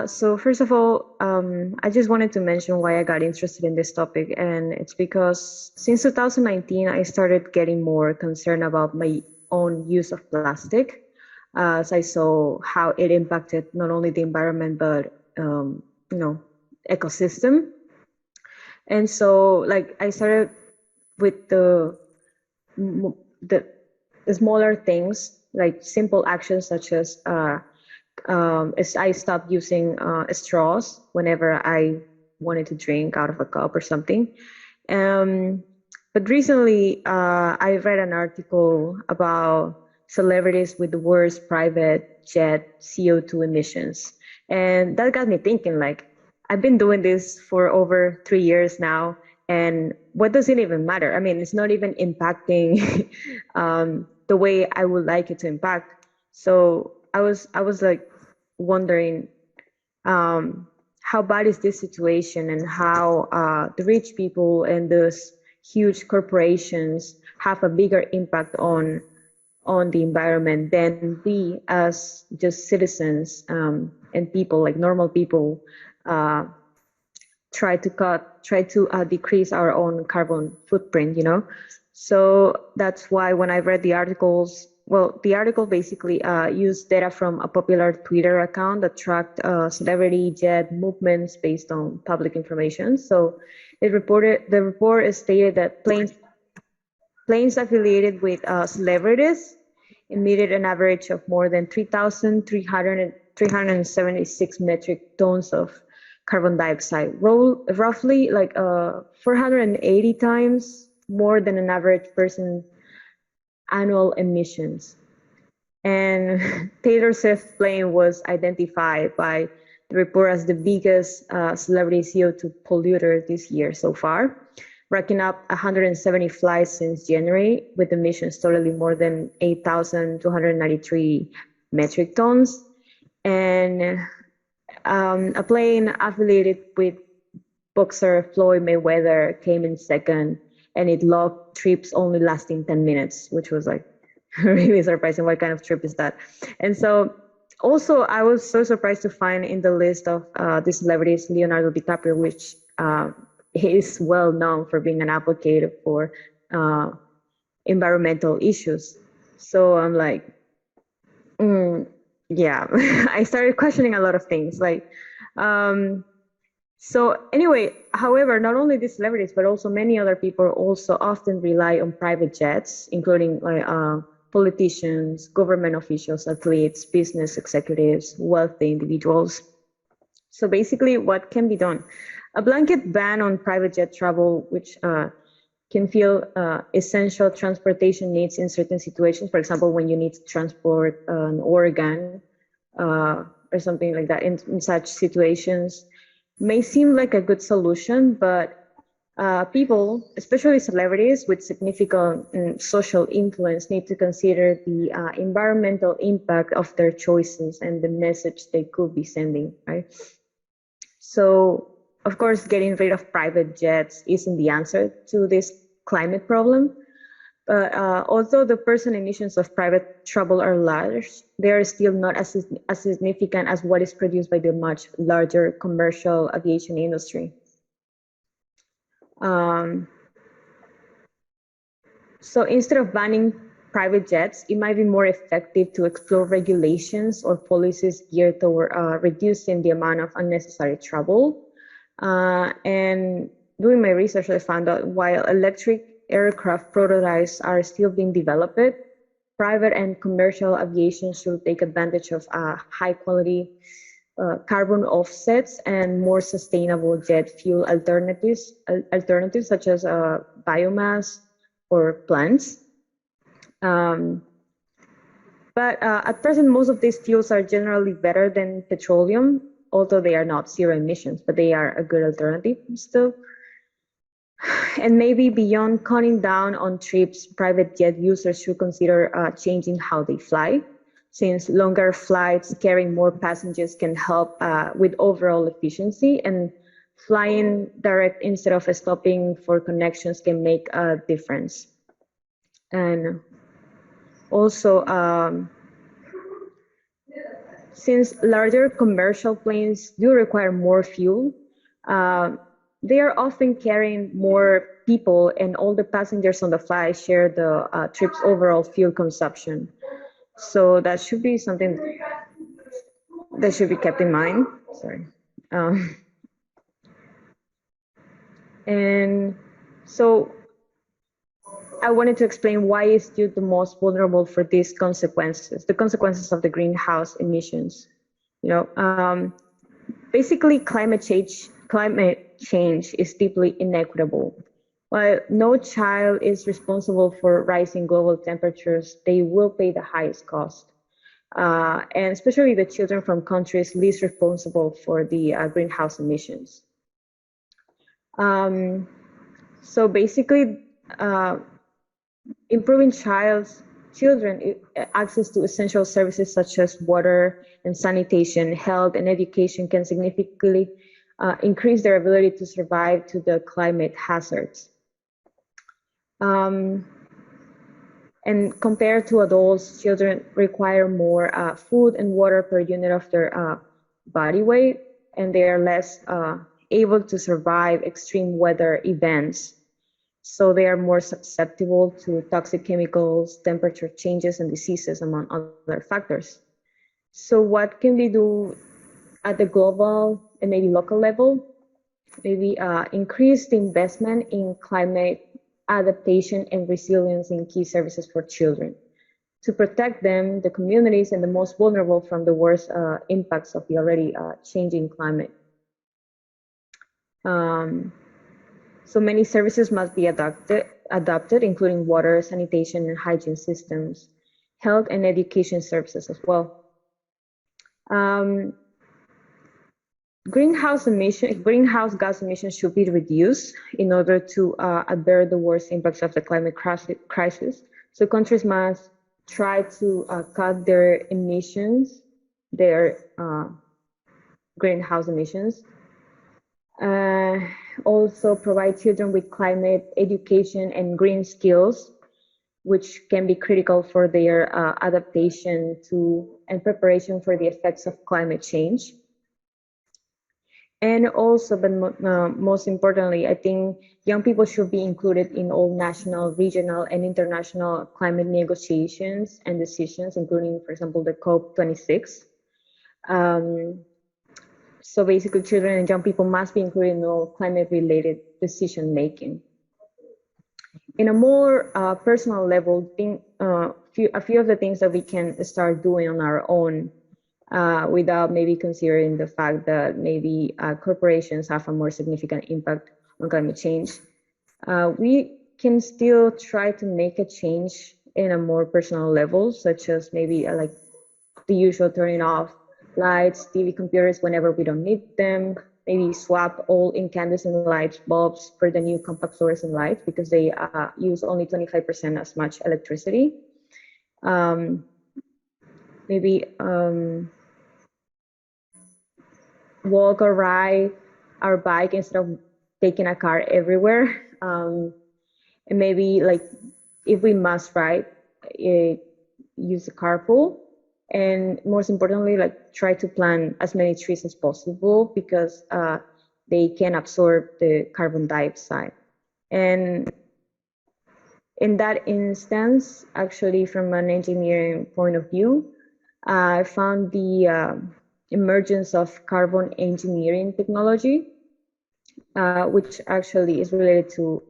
So first of all, I just wanted to mention why I got interested in this topic, and it's because since 2019, I started getting more concerned about my own use of plastic, as I saw how it impacted not only the environment, but, ecosystem. And so like I started with the smaller things, like simple actions such as I stopped using straws whenever I wanted to drink out of a cup or something. But recently, I read an article about celebrities with the worst private jet CO2 emissions. And that got me thinking, like, I've been doing this for over 3 years now, and what does it even matter? I mean, it's not even impacting the way I would like it to impact. So I was like wondering how bad is this situation, and how the rich people and those huge corporations have a bigger impact on the environment than we as just citizens and people, like normal people, try to decrease our own carbon footprint, So that's why when I read the articles, well, the article basically used data from a popular Twitter account that tracked celebrity jet movements based on public information. So the report stated that planes affiliated with celebrities emitted an average of more than 376 metric tons of carbon dioxide, roughly like 480 times more than an average person's annual emissions. And Taylor Swift's plane was identified by the report as the biggest celebrity CO2 polluter this year so far, racking up 170 flights since January, with emissions totaling more than 8,293 metric tons. And a plane affiliated with boxer Floyd Mayweather came in second, and it logged trips only lasting 10 minutes, which was like really surprising. What kind of trip is that? And so also I was so surprised to find in the list of the celebrities Leonardo DiCaprio, which he is well known for being an advocate for environmental issues. So I'm like, yeah, I started questioning a lot of things. Like, so anyway, however, not only these celebrities, but also many other people also often rely on private jets, including like politicians, government officials, athletes, business executives, wealthy individuals. So basically, what can be done? A blanket ban on private jet travel, which can feel essential transportation needs in certain situations. For example, when you need to transport an organ or something like that, in such situations, may seem like a good solution, but people, especially celebrities with significant social influence, need to consider the environmental impact of their choices and the message they could be sending, right? So, of course, getting rid of private jets isn't the answer to this climate problem. But although the personal emissions of private travel are large, they are still not as significant as what is produced by the much larger commercial aviation industry. So instead of banning private jets, it might be more effective to explore regulations or policies geared toward reducing the amount of unnecessary travel. And doing my research, I found out while electric aircraft prototypes are still being developed, private and commercial aviation should take advantage of high quality carbon offsets and more sustainable jet fuel alternatives such as biomass or plants. But at present, most of these fuels are generally better than petroleum, although they are not zero emissions, but they are a good alternative still. And maybe beyond cutting down on trips, private jet users should consider changing how they fly, since longer flights carrying more passengers can help with overall efficiency, and flying direct instead of stopping for connections can make a difference. And also, since larger commercial planes do require more fuel, they are often carrying more people, and all the passengers on the flight share the trip's overall fuel consumption. So that should be something that should be kept in mind. Sorry. And so I wanted to explain why is youth the most vulnerable for these consequences, the consequences of the greenhouse emissions. You know, basically climate change is deeply inequitable. While no child is responsible for rising global temperatures, they will pay the highest cost. And especially the children from countries least responsible for the greenhouse emissions. So basically, improving children access to essential services such as water and sanitation, health and education can significantly increase their ability to survive to the climate hazards. And compared to adults, children require more food and water per unit of their body weight, and they are less able to survive extreme weather events. So they are more susceptible to toxic chemicals, temperature changes, and diseases, among other factors. So what can we do at the global and maybe local level? Maybe increase the investment in climate adaptation and resilience in key services for children to protect them, the communities, and the most vulnerable from the worst impacts of the already changing climate. So many services must be adopted, including water, sanitation, and hygiene systems, health and education services as well. Greenhouse gas emissions should be reduced in order to avert the worst impacts of the climate crisis. So countries must try to cut their emissions, their greenhouse emissions. Also provide children with climate education and green skills, which can be critical for their adaptation to and preparation for the effects of climate change. And also, but most importantly, I think young people should be included in all national, regional, and international climate negotiations and decisions, including, for example, the COP26. So basically, children and young people must be included in all climate-related decision making. In a more personal level, a few of the things that we can start doing on our own without maybe considering the fact that maybe corporations have a more significant impact on climate change. We can still try to make a change in a more personal level, such as maybe like the usual turning off lights, TV, computers whenever we don't need them, maybe swap all incandescent lights bulbs for the new compact fluorescent lights because they use only 25% as much electricity. Maybe walk or ride our bike instead of taking a car everywhere. And maybe like if we must ride, use a carpool. And most importantly, like try to plant as many trees as possible because they can absorb the carbon dioxide. And in that instance, actually from an engineering point of view, I found the emergence of carbon engineering technology, which actually is related to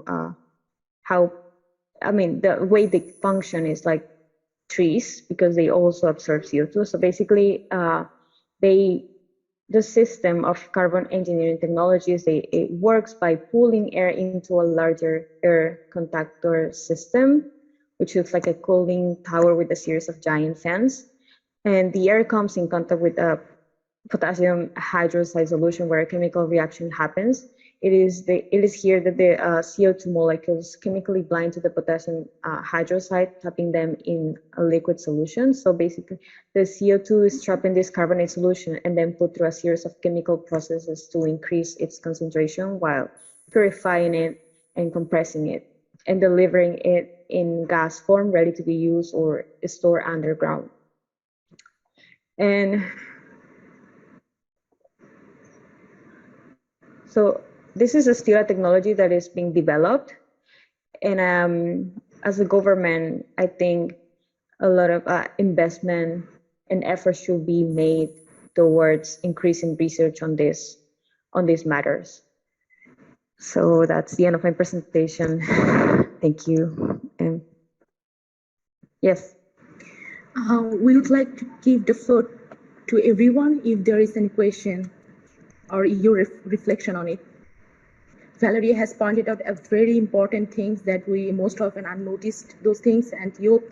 the way they function is like trees because they also absorb CO2. So basically, the system of carbon engineering technologies, it works by pulling air into a larger air contactor system, which looks like a cooling tower with a series of giant fans. And the air comes in contact with a potassium hydroxide solution where a chemical reaction happens. It is here that the CO2 molecules chemically bind to the potassium hydroxide, trapping them in a liquid solution. So basically, the CO2 is trapped in this carbonate solution and then put through a series of chemical processes to increase its concentration while purifying it and compressing it and delivering it in gas form ready to be used or stored underground. And so this is still a technology that is being developed. And as a government, I think a lot of investment and effort should be made towards increasing research on these matters. So that's the end of my presentation. Thank you. Yes. We would like to give the floor to everyone if there is any question or your reflection on it. Valeria has pointed out a very important things that we most often unnoticed those things, and youth,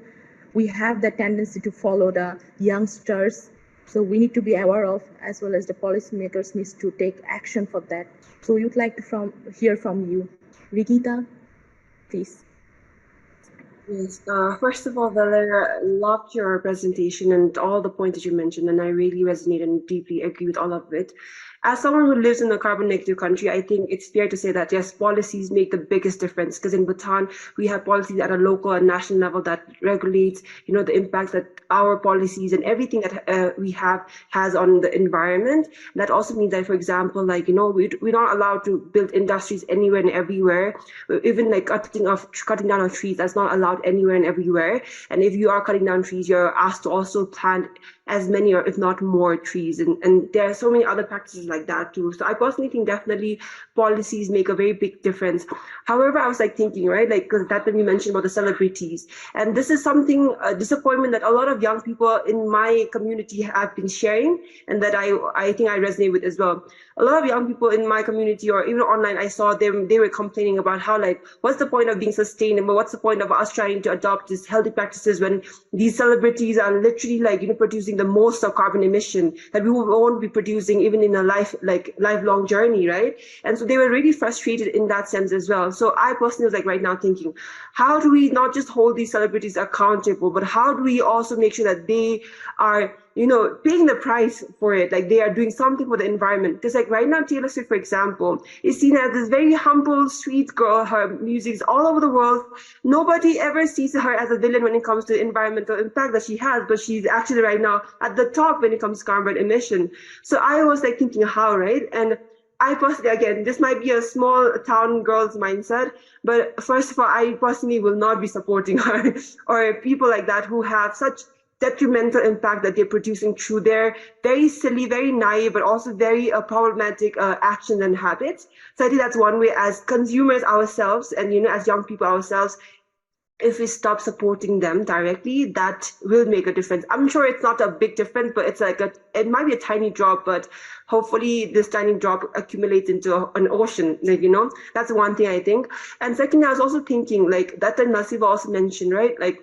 we have the tendency to follow the youngsters. So we need to be aware of, as well as the policymakers needs to take action for that. So we would like to hear from you. Regita, please. Yes, first of all, Valeria, loved your presentation and all the points that you mentioned, and I really resonate and deeply agree with all of it. As someone who lives in a carbon negative country, I think it's fair to say that yes, policies make the biggest difference, because in Bhutan, we have policies at a local and national level that regulates, the impact that our policies and everything that we have has on the environment. That also means that, for example, we're not allowed to build industries anywhere and everywhere. Even like cutting down of trees, that's not allowed anywhere and everywhere. And if you are cutting down trees, you're asked to also plant as many or if not more trees. And there are so many other practices like that too. So I personally think definitely policies make a very big difference. However, I was thinking, right, because that you mentioned about the celebrities. And this is something, a disappointment that a lot of young people in my community have been sharing, and that I think I resonate with as well. A lot of young people in my community or even online, I saw them, they were complaining about how what's the point of being sustainable? What's the point of us trying to adopt these healthy practices when these celebrities are literally producing the most of carbon emission that we won't be producing even in a lifelong journey, right? And so they were really frustrated in that sense as well. So I personally was right now thinking, how do we not just hold these celebrities accountable, but how do we also make sure that they are paying the price for it. Like they are doing something for the environment. Because like right now, Taylor Swift, for example, is seen as this very humble, sweet girl. Her music is all over the world. Nobody ever sees her as a villain when it comes to the environmental impact that she has, but she's actually right now at the top when it comes to carbon emission. So I was like thinking how, right? And I personally, again, this might be a small town girl's mindset, but first of all, I personally will not be supporting her or people like that who have such detrimental impact that they're producing through their very silly, very naive, but also very problematic actions and habits. So I think that's one way as consumers ourselves and, as young people ourselves, if we stop supporting them directly, that will make a difference. I'm sure it's not a big difference, but it's like it might be a tiny drop, but hopefully this tiny drop accumulates into an ocean, that's one thing I think. And second, I was also thinking like that Nazifa also mentioned, right? Like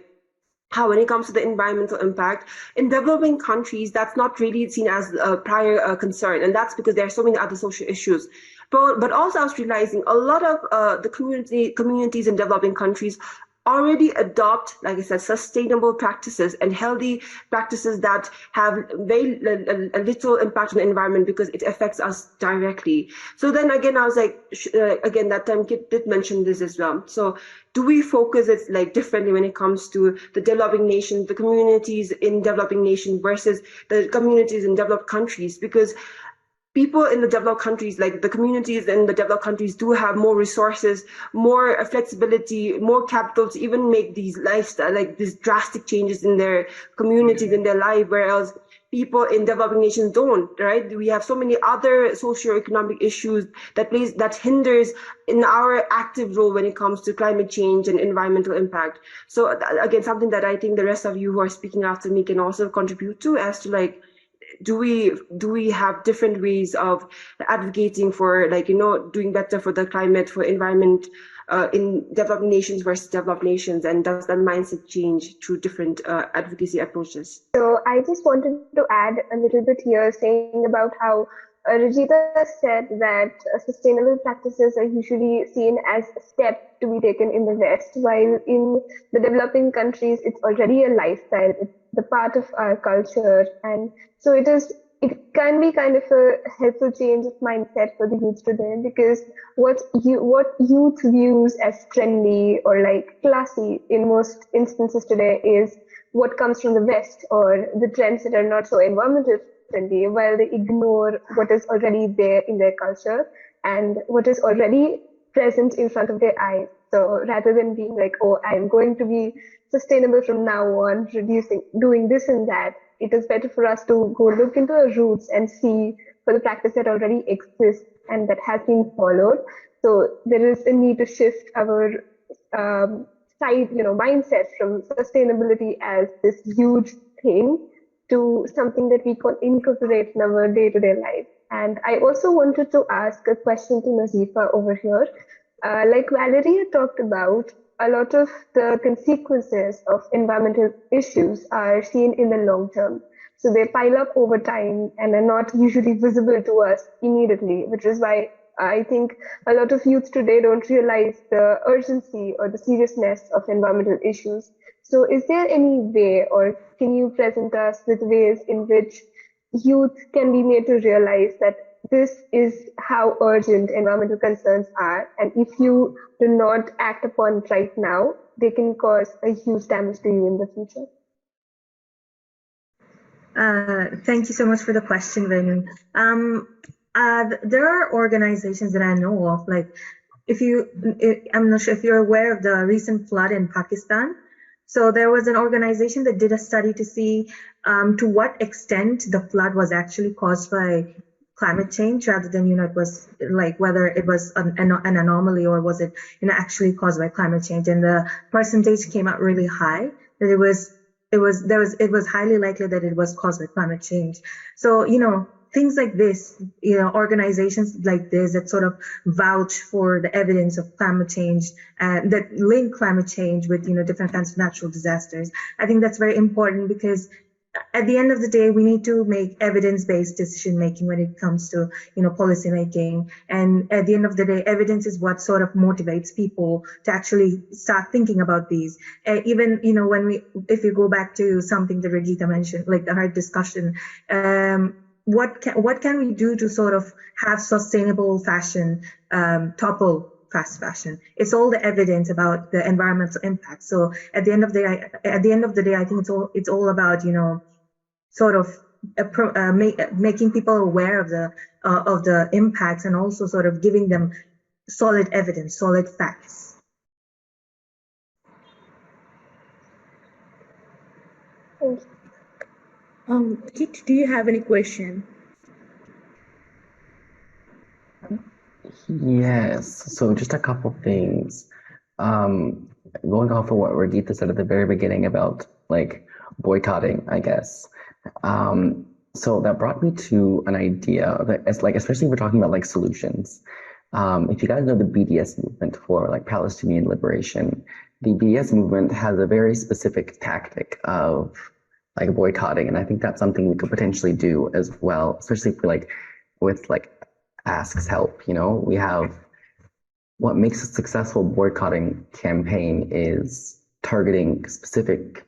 how when it comes to the environmental impact in developing countries, that's not really seen as a prior concern. And that's because there are so many other social issues. But also I was realizing a lot of the communities in developing countries already adopt, like I said, sustainable practices and healthy practices that have very little impact on the environment because it affects us directly. So then again, I was like, again, that time Kit did mention this as well. So do we focus it like differently when it comes to the developing nations, the communities in developing nations versus the communities in developed countries? Because people in the developed countries, like the communities in the developed countries, do have more resources, more flexibility, more capital to even make these lifestyle, like these drastic changes in their communities, in their life, whereas people in developing nations don't, right? We have so many other socio-economic issues that hinders in our active role when it comes to climate change and environmental impact. So again, something that I think the rest of you who are speaking after me can also contribute to, as to like, do we have different ways of advocating for doing better for the climate, for environment in developing nations versus developed nations, and does that mindset change through different advocacy approaches? So I just wanted to add a little bit here, saying about how Regita said that sustainable practices are usually seen as a step to be taken in the West, while in the developing countries, it's already a lifestyle. It's the part of our culture. And so it can be kind of a helpful change of mindset for the youth today, because what youth views as trendy or like classy in most instances today is what comes from the West or the trends that are not so environmental friendly, while they ignore what is already there in their culture and what is already present in front of their eyes. So rather than being like, oh, I'm going to be sustainable from now on, doing this and that, it is better for us to go look into our roots and see for the practice that already exists and that has been followed. So there is a need to shift our mindset from sustainability as this huge thing to something that we can incorporate in our day-to-day life. And I also wanted to ask a question to Nazifa over here. Like Valeria talked about, a lot of the consequences of environmental issues are seen in the long term. So they pile up over time and are not usually visible to us immediately, which is why I think a lot of youth today don't realize the urgency or the seriousness of environmental issues. So is there any way, or can you present us with ways in which youth can be made to realize that this is how urgent environmental concerns are, and if you do not act upon it right now, they can cause a huge damage to you in the future? Thank you so much for the question, Venu. There are organizations that I know of, like I'm not sure if you're aware of the recent flood in Pakistan. So there was an organization that did a study to see to what extent the flood was actually caused by climate change, rather than, it was like whether it was an anomaly or was it, actually caused by climate change. And the percentage came out really high, that it was highly likely that it was caused by climate change. So, things like this, organizations like this that sort of vouch for the evidence of climate change and that link climate change with, different kinds of natural disasters. I think that's very important, because at the end of the day, we need to make evidence-based decision making when it comes to, policy making. And at the end of the day, evidence is what sort of motivates people to actually start thinking about these. Even, if you go back to something that Regita mentioned, like her discussion, what can we do to sort of have sustainable fashion topple fast fashion? It's all the evidence about the environmental impact. So at the end of the day, I think it's all about sort of making people aware of the impacts, and also sort of giving them solid evidence, solid facts. Thank you. Kit, do you have any question? Yes, so just a couple things. Going off of what Regita said at the very beginning about like boycotting, I guess. So that brought me to an idea that it's like, especially if we're talking about like solutions. If you guys know the BDS movement for like Palestinian liberation, the BDS movement has a very specific tactic of like boycotting, and I think that's something we could potentially do as well, especially if we like with like asks help. We have what makes a successful boycotting campaign is targeting specific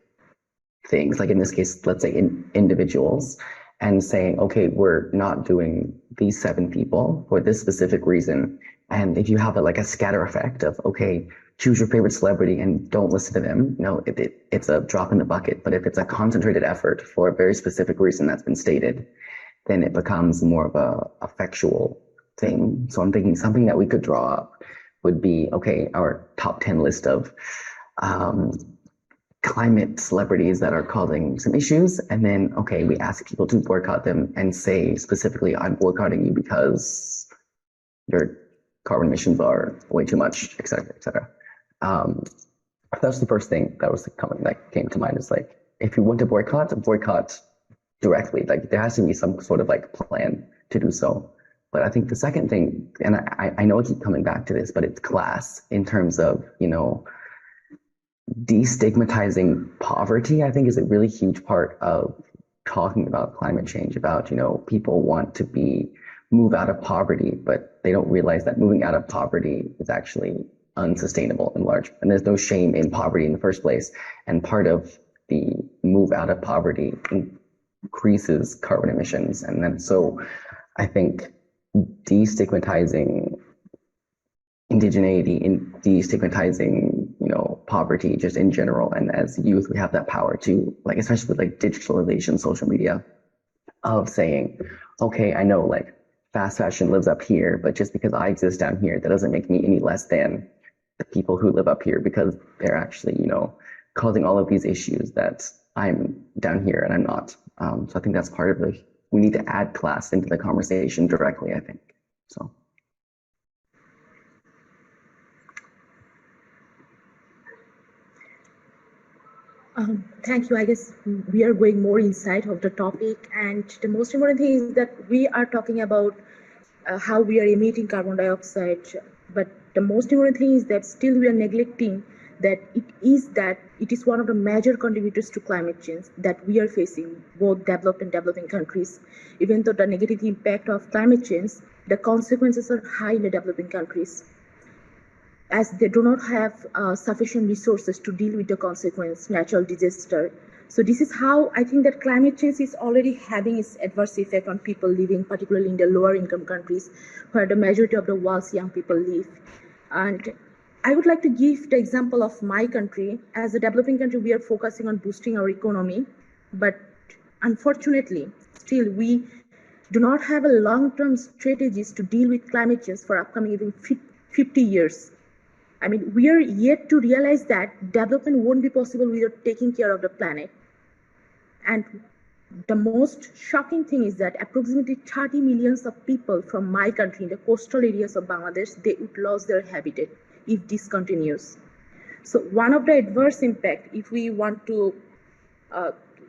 things, like in this case, let's say individuals, and saying, okay, we're not doing these 7 people for this specific reason. And if you have like a scatter effect of, okay, choose your favorite celebrity and don't listen to them, it's a drop in the bucket. But if it's a concentrated effort for a very specific reason that's been stated, then it becomes more of a effectual thing. So I'm thinking something that we could draw up would be, okay, our top 10 list of climate celebrities that are causing some issues. And then, okay, we ask people to boycott them and say specifically, I'm boycotting you because your carbon emissions are way too much, et cetera, et cetera. That's the first thing that came to mind, is like, if you want to boycott directly. Like there has to be some sort of like plan to do so. But I think the second thing, and I know I keep coming back to this, but it's class in terms of, destigmatizing poverty, I think is a really huge part of talking about climate change, about, people want to move out of poverty, but they don't realize that moving out of poverty is actually unsustainable in large, and there's no shame in poverty in the first place. And part of the move out of poverty increases carbon emissions. And then, so I think destigmatizing indigeneity, in destigmatizing, poverty just in general. And as youth, we have that power to, like, especially with like digitalization, social media, of saying, okay, I know like fast fashion lives up here, but just because I exist down here, that doesn't make me any less than the people who live up here, because they're actually, causing all of these issues that I'm down here and I'm not. So I think that's part of we need to add class into the conversation directly, I think. So. Thank you. I guess we are going more inside of the topic, and the most important thing is that we are talking about how we are emitting carbon dioxide, but the most important thing is that still we are neglecting that it is one of the major contributors to climate change that we are facing, both developed and developing countries. Even though the negative impact of climate change, the consequences are high in the developing countries, as they do not have sufficient resources to deal with the consequence, natural disaster. So this is how I think that climate change is already having its adverse effect on people living, particularly in the lower income countries, where the majority of the world's young people live. And I would like to give the example of my country. As a developing country, we are focusing on boosting our economy, but unfortunately, still we do not have a long-term strategies to deal with climate change for upcoming even 50 years. I mean, we are yet to realize that development won't be possible without taking care of the planet. And the most shocking thing is that approximately 30 million of people from my country in the coastal areas of Bangladesh, they would lose their habitat if this continues. So one of the adverse impact, if we want to,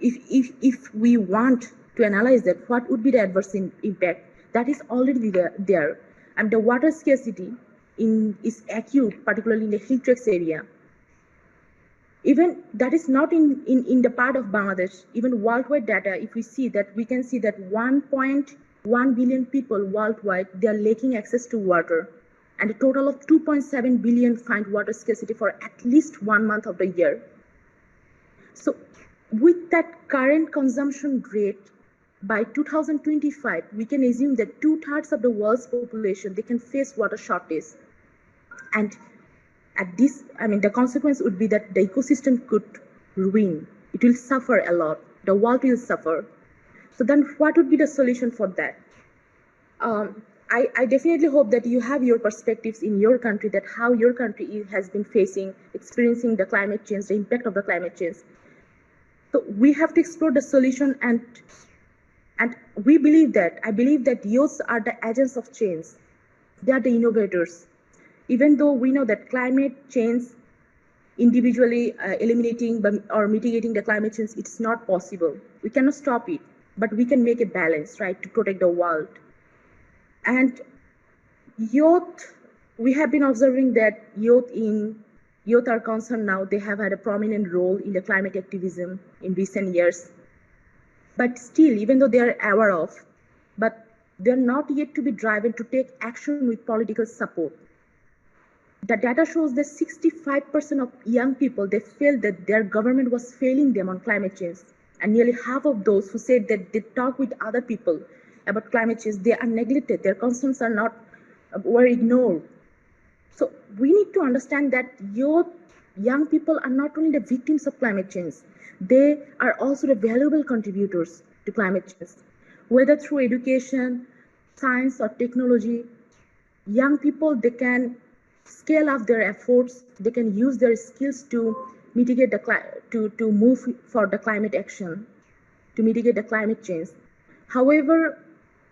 if we want to analyze that, what would be the adverse impact, that is already there. And the water scarcity is acute, particularly in the heat area. Even that is not in the part of Bangladesh, even worldwide data, if we see that, we can see that 1.1 billion people worldwide, they are lacking access to water. And a total of 2.7 billion find water scarcity for at least 1 month of the year. So with that current consumption rate, by 2025, we can assume that 2/3 of the world's population, they can face water shortage. And at this, I mean, the consequence would be that the ecosystem could ruin. It will suffer a lot. The world will suffer. So then what would be the solution for that? I definitely hope that you have your perspectives in your country, that how your country has been experiencing the climate change, the impact of the climate change. So we have to explore the solution, and we believe that, I believe that youths are the agents of change. They are the innovators. Even though we know that climate change, individually eliminating or mitigating the climate change, it's not possible. We cannot stop it, but we can make a balance, right, to protect the world. And youth, we have been observing that youth are concerned now. They have had a prominent role in the climate activism in recent years. But still, even though they are aware of, but they're not yet to be driven to take action with political support. The data shows that 65% of young people, they felt that their government was failing them on climate change. And nearly half of those who said that they talk with other people about climate change, they are neglected, their concerns were ignored. So we need to understand that young people are not only the victims of climate change, they are also the valuable contributors to climate change. Whether through education, science, or technology, young people, they can scale up their efforts, they can use their skills to mitigate to move for the climate action, to mitigate the climate change. However,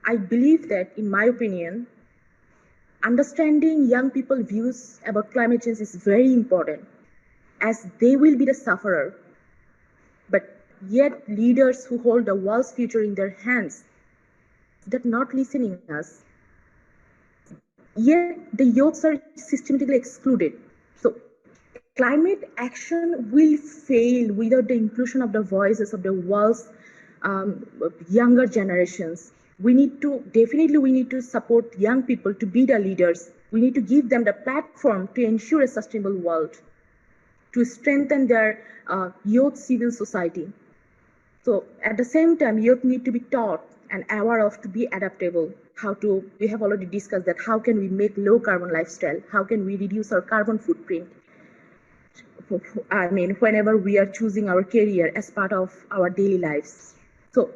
I believe that, in my opinion, understanding young people's views about climate change is very important, as they will be the sufferer. But yet leaders who hold the world's future in their hands, they're not listening to us. Yet the youths are systematically excluded. So climate action will fail without the inclusion of the voices of the world's younger generations. We need to support young people to be the leaders. We need to give them the platform to ensure a sustainable world, to strengthen their youth civil society. So at the same time, youth need to be taught and aware of to be adaptable. We have already discussed that, how can we make low carbon lifestyle? How can we reduce our carbon footprint? I mean, whenever we are choosing our career as part of our daily lives. So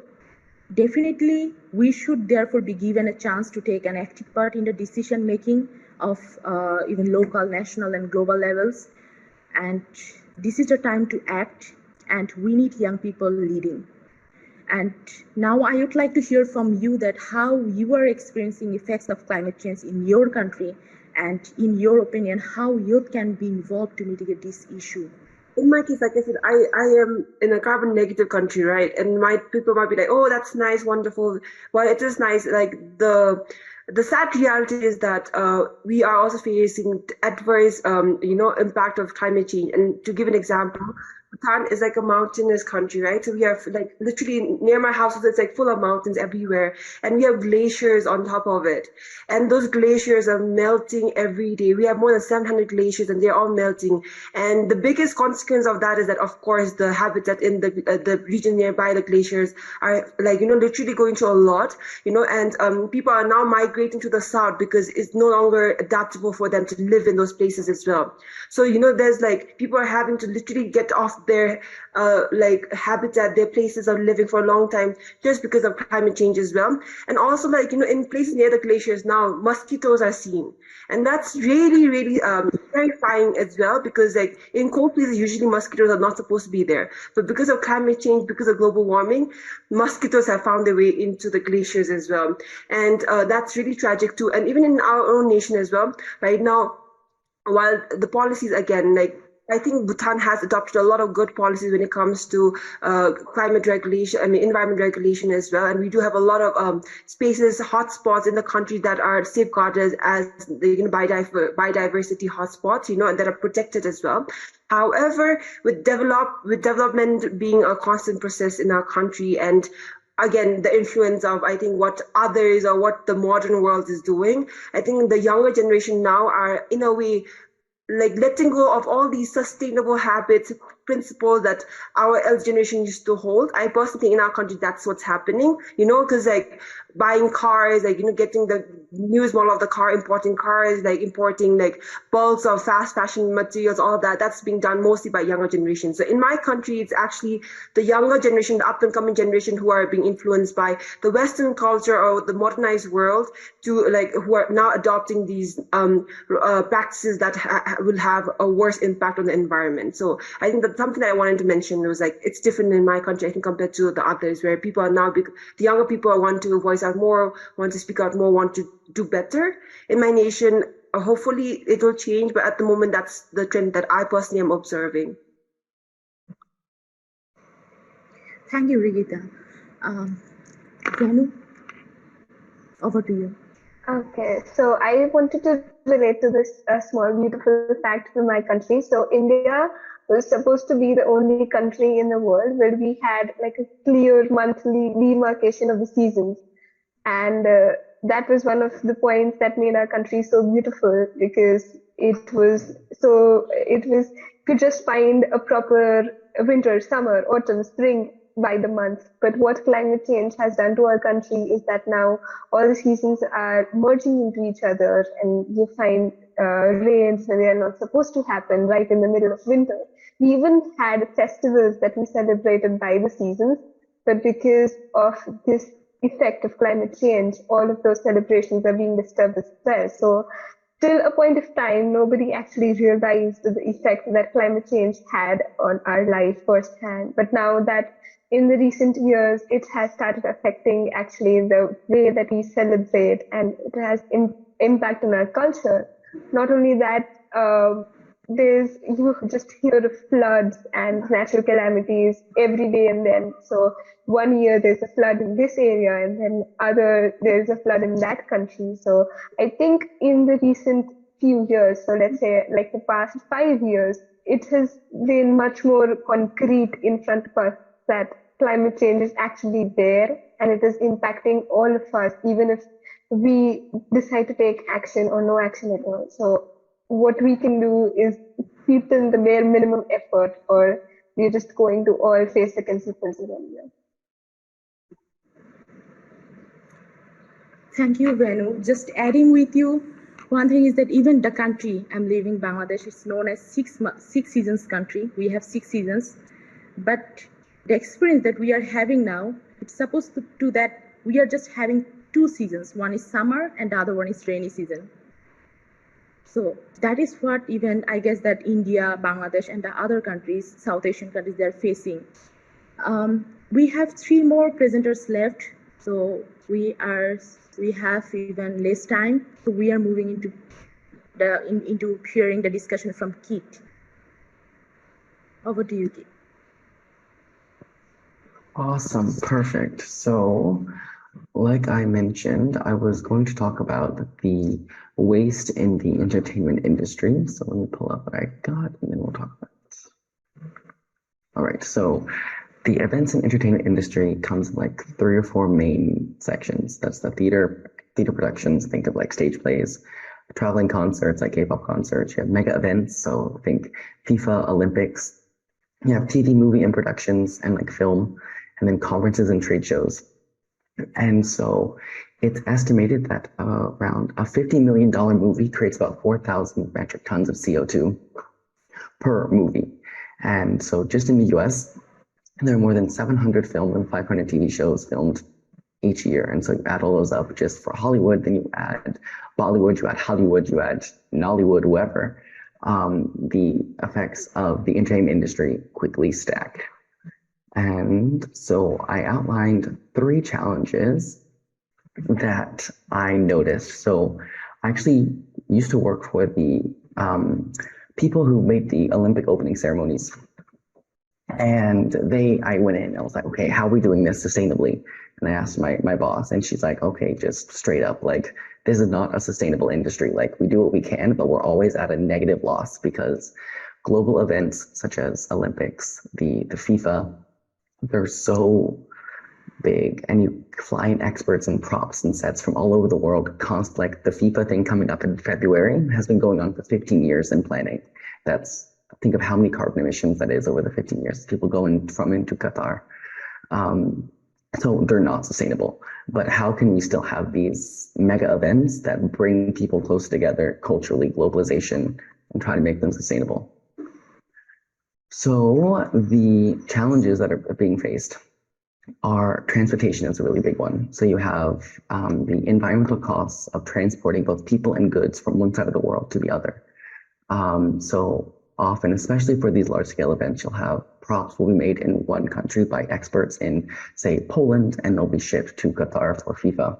definitely, we should therefore be given a chance to take an active part in the decision making of even local, national, and global levels. And this is the time to act, and we need young people leading. And now I would like to hear from you that how you are experiencing effects of climate change in your country, and in your opinion, how youth can be involved to mitigate this issue. In my case, like I said, I am in a carbon negative country, right? And people might be like, oh, that's nice, wonderful. Well, it is nice. Like the sad reality is that we are also facing adverse, impact of climate change. And to give an example, Bhutan is like a mountainous country, right? So we have like literally near my house, it's like full of mountains everywhere, and we have glaciers on top of it. And those glaciers are melting every day. We have more than 700 glaciers, and they're all melting. And the biggest consequence of that is that, of course, the habitat in the region nearby the glaciers are literally going through a lot, and people are now migrating to the south because it's no longer adaptable for them to live in those places as well. So, there's people are having to literally get off their habitat, their places of living for a long time just because of climate change as well. And also in places near the glaciers now, mosquitoes are seen. And that's really, really terrifying as well, because in cold places, usually mosquitoes are not supposed to be there. But because of climate change, because of global warming, mosquitoes have found their way into the glaciers as well. And that's really tragic too. And even in our own nation as well, right now, while the policies, again, I think Bhutan has adopted a lot of good policies when it comes to climate regulation, environment regulation as well. And we do have a lot of spaces, hotspots in the country that are safeguarded as the biodiversity hotspots, and that are protected as well. However, with development being a constant process in our country, and again, the influence of, I think, what others or what the modern world is doing, I think the younger generation now are, in a way, like letting go of all these sustainable habits, principles that our elder generation used to hold. I personally think in our country that's what's happening, because like buying cars, like getting the newest model of the car, importing cars, like importing like bulks of fast fashion materials, all that, that's being done mostly by younger generations. So in my country, it's actually the younger generation, the up and coming generation, who are being influenced by the Western culture or the modernized world, to like who are now adopting these practices that will have a worse impact on the environment. So I think that something that I wanted to mention was like it's different in my country, I think, compared to the others, where people are now, the younger people want to voice out more, want to speak out more, want to do better. In my nation, hopefully it will change, but at the moment that's the trend that I personally am observing. Thank you, Regita. Venu, over to you. Okay, so I wanted to relate to this small beautiful fact from my country. So India was supposed to be the only country in the world where we had like a clear monthly demarcation of the seasons. And that was one of the points that made our country so beautiful, because you could just find a proper winter, summer, autumn, spring by the month. But what climate change has done to our country is that now all the seasons are merging into each other, and you find rains when they are not supposed to happen right in the middle of winter. We even had festivals that we celebrated by the seasons, but because of this effect of climate change, all of those celebrations are being disturbed as well. So till a point of time, nobody actually realized the effect that climate change had on our life firsthand. But now that in the recent years, it has started affecting actually the way that we celebrate, and it has impact on our culture. Not only that, you just hear of floods and natural calamities every day and then. So one year there's a flood in this area, and then there's a flood in that country. So I think in the recent few years, so let's say like the past 5 years, it has been much more concrete in front of us that climate change is actually there, and it is impacting all of us, even if we decide to take action or no action at all. So what we can do is put in the bare minimum effort, or we're just going to all face the consequences anyway. Thank you, Venu. Just adding with you, one thing is that even the country I'm living, Bangladesh, is known as six seasons country. We have 6 seasons, but the experience that we are having now, it's supposed to do that we are just having 2 seasons. One is summer and the other one is rainy season. So that is what even I guess that India, Bangladesh, and the other countries, South Asian countries, they're facing. We have 3 more presenters left, so we have even less time. So we are moving into hearing the discussion from Kit. Over to you, Kit. Awesome, perfect. So, like I mentioned, I was going to talk about the waste in the entertainment industry. So let me pull up what I got, and then we'll talk about this. All right, so the events and entertainment industry comes in like 3 or 4 main sections. That's the theater productions, think of like stage plays, traveling concerts like K-pop concerts. You have mega events, so think FIFA, Olympics. You have TV, movie, and productions, and like film, and then conferences and trade shows. And so it's estimated that around a $50 million movie creates about 4,000 metric tons of CO2 per movie. And so just in the US, there are more than 700 film and 500 TV shows filmed each year. And so you add all those up just for Hollywood, then you add Bollywood, you add Hollywood, you add Nollywood, whoever. The effects of the entertainment industry quickly stack. And so I outlined 3 challenges that I noticed. So I actually used to work for the people who made the Olympic opening ceremonies. And I went in, I was like, okay, how are we doing this sustainably? And I asked my boss, and she's like, okay, just straight up, like, this is not a sustainable industry. Like, we do what we can, but we're always at a negative loss because global events such as Olympics, the FIFA, they're so big, and you fly in experts and props and sets from all over the world. Like the FIFA thing coming up in February has been going on for 15 years in planning. Think of how many carbon emissions that is over the 15 years. People going from into Qatar. So they're not sustainable. But how can we still have these mega events that bring people close together culturally, globalization, and try to make them sustainable? So the challenges that are being faced are transportation is a really big one. So you have the environmental costs of transporting both people and goods from one side of the world to the other. So often, especially for these large scale events, you'll have props will be made in one country by experts in, say, Poland, and they'll be shipped to Qatar for FIFA.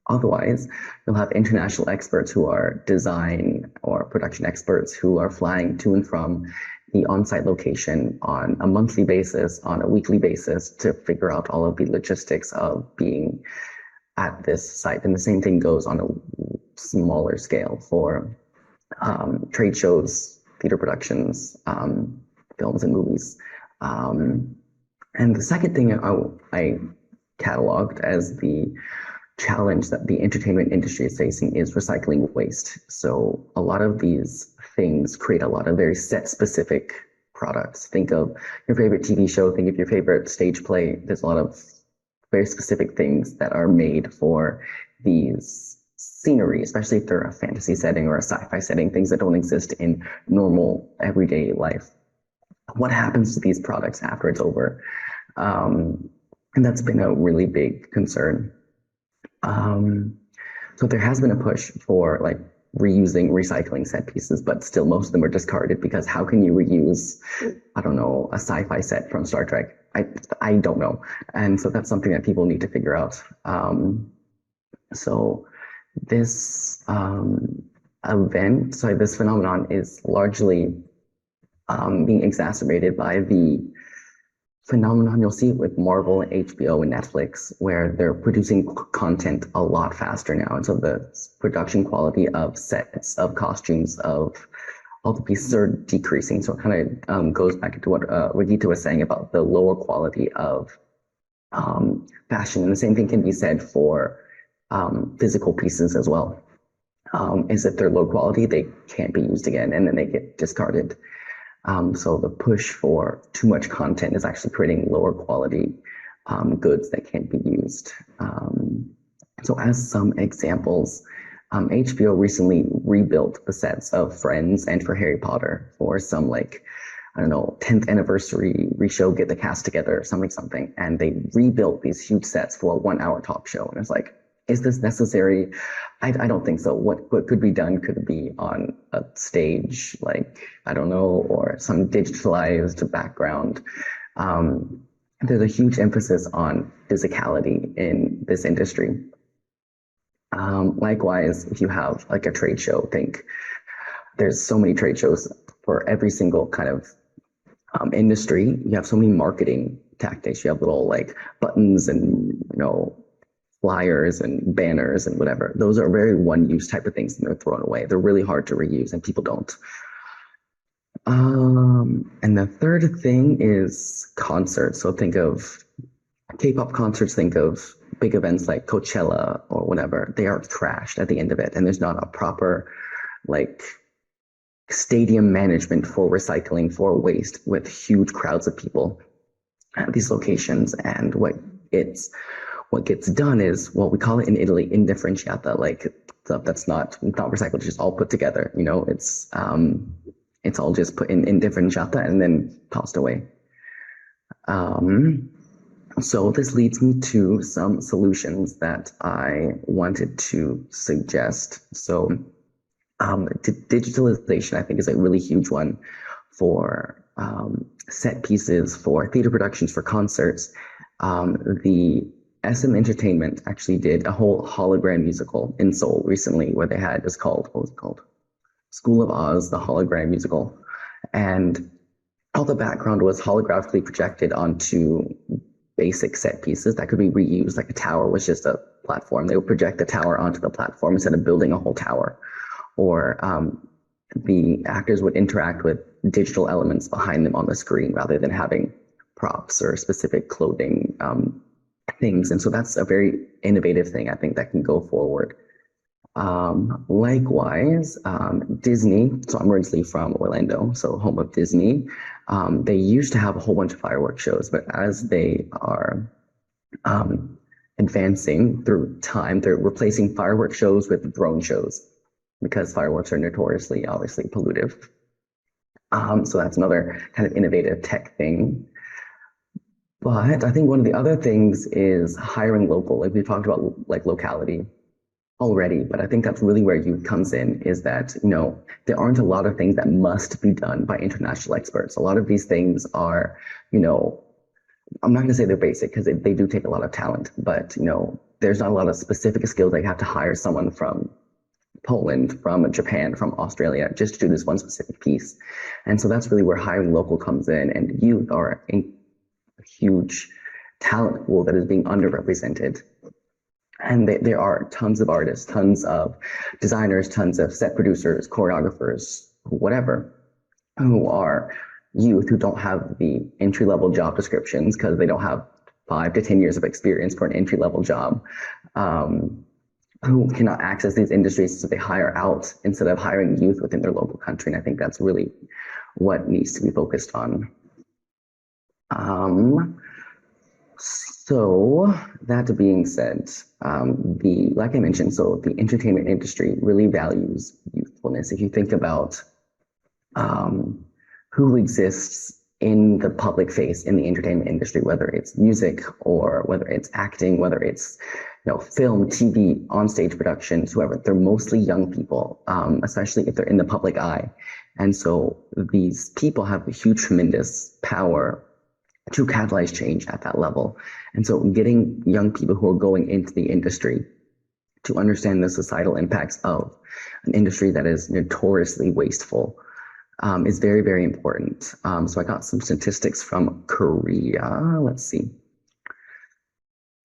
Otherwise, you'll have international experts who are design or production experts who are flying to and from the on-site location on a monthly basis, on a weekly basis, to figure out all of the logistics of being at this site. And the same thing goes on a smaller scale for trade shows, theater productions, films and movies. And the second thing I cataloged as the challenge that the entertainment industry is facing is recycling waste. So a lot of these things create a lot of very set specific products. Think of your favorite TV show, think of your favorite stage play. There's a lot of very specific things that are made for these scenery, especially if they're a fantasy setting or a sci-fi setting, things that don't exist in normal everyday life. What happens to these products after it's over? And that's been a really big concern. So there has been a push for like reusing, recycling set pieces, but still most of them are discarded because how can you reuse, I don't know, a sci-fi set from Star Trek? I don't know. And so that's something that people need to figure out. So this this phenomenon is largely being exacerbated by the phenomenon you'll see with Marvel and HBO and Netflix, where they're producing content a lot faster now. And so the production quality of sets, of costumes, of all the pieces are decreasing. So it kind of goes back into what Regita was saying about the lower quality of fashion. And the same thing can be said for physical pieces as well. Is if they're low quality, they can't be used again, and then they get discarded. So the push for too much content is actually creating lower quality goods that can't be used. So as some examples, HBO recently rebuilt the sets of Friends and for Harry Potter for some 10th anniversary re-show, get the cast together, something. And they rebuilt these huge sets for a 1 hour talk show. And it's like, is this necessary? I don't think so. What could be done could be on a stage, I don't know, or some digitalized background. There's a huge emphasis on physicality in this industry. Likewise, if you have a trade show, there's so many trade shows for every single kind of industry. You have so many marketing tactics. You have little buttons and, flyers and banners and whatever. Those are very one-use type of things, and they're thrown away. They're really hard to reuse, and people don't. And the third thing is concerts. So think of K-pop concerts, think of big events like Coachella or whatever. They are trashed at the end of it, and there's not a proper stadium management for recycling, for waste, with huge crowds of people at these locations. And what gets done is, well, we call it in Italy indifferenziata, stuff that's not recycled, it's just all put together. It's all just put in indifferenziata and then tossed away. So this leads me to some solutions that I wanted to suggest. So digitalization, I think, is a really huge one for set pieces, for theater productions, for concerts. The SM Entertainment actually did a whole hologram musical in Seoul recently, where they had, what was it called? School of Oz, the hologram musical. And all the background was holographically projected onto basic set pieces that could be reused. Like a tower was just a platform. They would project the tower onto the platform instead of building a whole tower. Or the actors would interact with digital elements behind them on the screen rather than having props or specific clothing things. And so that's a very innovative thing, I think, that can go forward. Likewise, Disney, so I'm originally from Orlando, so home of Disney. They used to have a whole bunch of fireworks shows, but as they are advancing through time, they're replacing fireworks shows with drone shows because fireworks are notoriously, obviously, pollutive. So that's another kind of innovative tech thing. But I think one of the other things is hiring local. Like we talked about, like locality already, but I think that's really where youth comes in, is that, you know, there aren't a lot of things that must be done by international experts. A lot of these things are, you know, I'm not going to say they're basic because they do take a lot of talent, but, you know, there's not a lot of specific skills that you have to hire someone from Poland, from Japan, from Australia, just to do this one specific piece. And so that's really where hiring local comes in, and youth are a huge talent pool that is being underrepresented. And there are tons of artists, tons of designers, tons of set producers, choreographers, whatever, who are youth who don't have the entry-level job descriptions because they don't have 5 to 10 years of experience for an entry-level job, who cannot access these industries, so they hire out instead of hiring youth within their local country. And I think that's really what needs to be focused on. So that being said, like I mentioned, so the entertainment industry really values youthfulness. If you think about who exists in the public face in the entertainment industry, whether it's music or whether it's acting, whether it's, you know, film, TV, on-stage productions, whoever, they're mostly young people, especially if they're in the public eye. And so these people have a huge, tremendous power to catalyze change at that level. And so getting young people who are going into the industry to understand the societal impacts of an industry that is notoriously wasteful is very, very important. So I got some statistics from Korea. Let's see.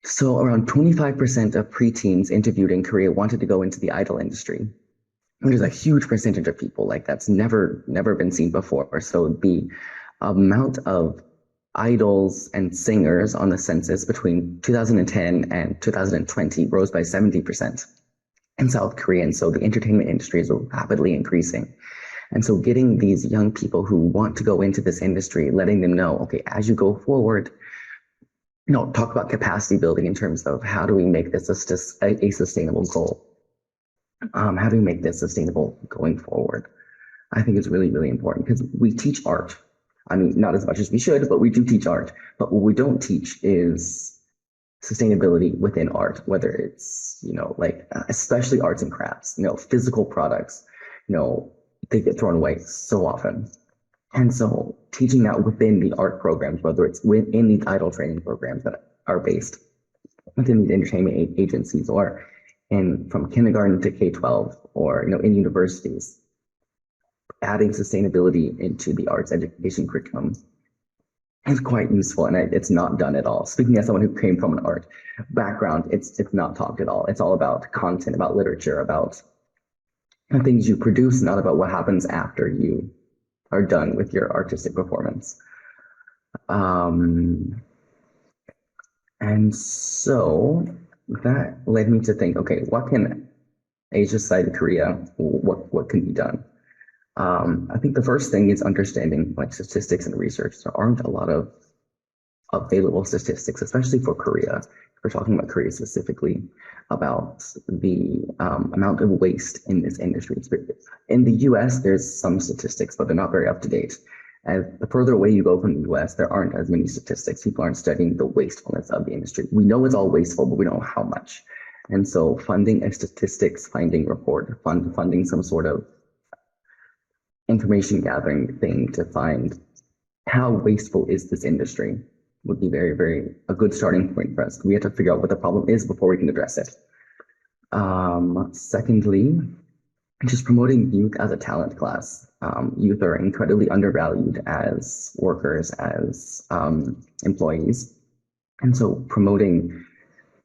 So around 25% of preteens interviewed in Korea wanted to go into the idol industry, which is a huge percentage of people. Like that's never been seen before. So the amount of idols and singers on the census between 2010 and 2020 rose by 70% in South Korea. And so the entertainment industry is rapidly increasing. And so getting these young people who want to go into this industry, letting them know, okay, as you go forward, you know, talk about capacity building in terms of how do we make this a sustainable goal? How do we make this sustainable going forward? I think it's really, really important because we teach art. I mean, not as much as we should, but we do teach art. But what we don't teach is sustainability within art, whether it's, you know, like, especially arts and crafts, you know, physical products, you know, they get thrown away so often. And so teaching that within the art programs, whether it's within these idol training programs that are based within these entertainment agencies or from kindergarten to K-12 or, you know, in universities, adding sustainability into the arts education curriculum is quite useful, and it's not done at all. Speaking as someone who came from an art background, it's not talked at all. It's all about content, about literature, about the things you produce, not about what happens after you are done with your artistic performance. And so that led me to think, okay, what can Asia side Korea, what can be done? I think the first thing is understanding like statistics and research. There aren't a lot of available statistics, especially for Korea. We're talking about Korea specifically, about the amount of waste in this industry. In the US, there's some statistics, but they're not very up to date. As the further away you go from the US, there aren't as many statistics. People aren't studying the wastefulness of the industry. We know it's all wasteful, but we don't know how much. And so funding a statistics finding report, funding some sort of information gathering thing to find how wasteful is this industry would be very, very a good starting point for us. We have to figure out what the problem is before we can address it. Secondly, just promoting youth as a talent class. Youth are incredibly undervalued as workers, as employees. And so promoting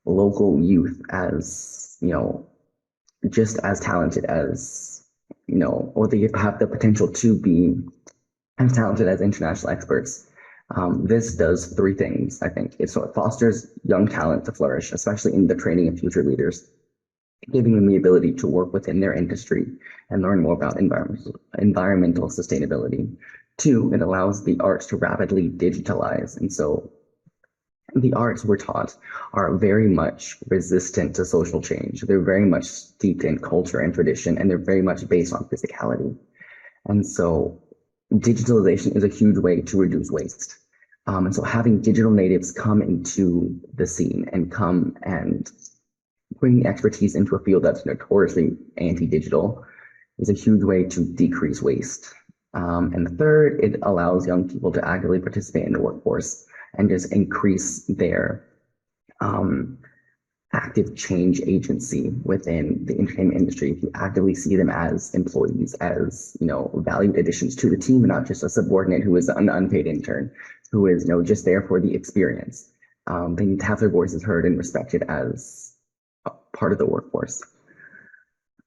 local youth as, just as talented as, or they have the potential to be as talented as international experts. This does three things, I think. It fosters young talent to flourish, especially in the training of future leaders, giving them the ability to work within their industry and learn more about environmental sustainability. Two, it allows the arts to rapidly digitalize. And so the arts, we're taught, are very much resistant to social change. They're very much steeped in culture and tradition, and they're very much based on physicality. And so digitalization is a huge way to reduce waste. And so having digital natives come into the scene and come and bring expertise into a field that's notoriously anti-digital is a huge way to decrease waste. And the third, it allows young people to actively participate in the workforce and just increase their active change agency within the entertainment industry. If you actively see them as employees, as valued additions to the team, and not just a subordinate who is an unpaid intern, who is just there for the experience. They need to have their voices heard and respected as a part of the workforce.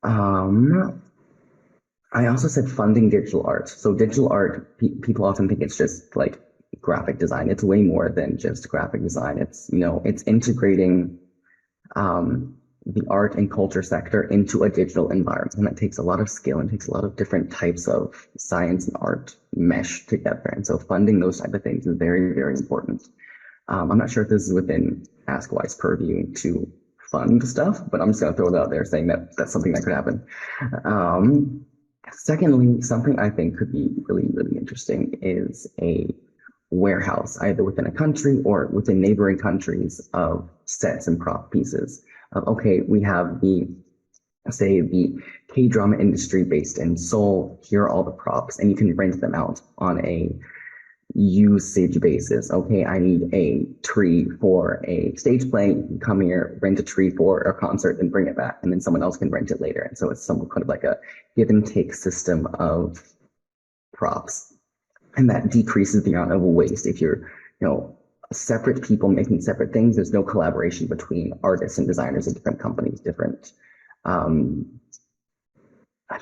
I also said funding digital art. So digital art, people often think it's just like graphic design. It's way more than just graphic design. It's it's integrating the art and culture sector into a digital environment, and that takes a lot of skill and takes a lot of different types of science and art mesh together. And so funding those type of things is very, very important. I'm not sure if this is within Ask Why's purview to fund stuff, but I'm just going to throw it out there saying that that's something that could happen. Secondly, something I think could be really, really interesting is a warehouse, either within a country or within neighboring countries, of sets and prop pieces. Okay, we have the K-drama industry based in Seoul. Here are all the props, and you can rent them out on a usage basis. Okay, I need a tree for a stage play. You can come here, rent a tree for a concert, and bring it back, and then someone else can rent it later. And so it's somewhat kind of like a give and take system of props. And that decreases the amount of waste. If you're, separate people making separate things, there's no collaboration between artists and designers of different companies, different, I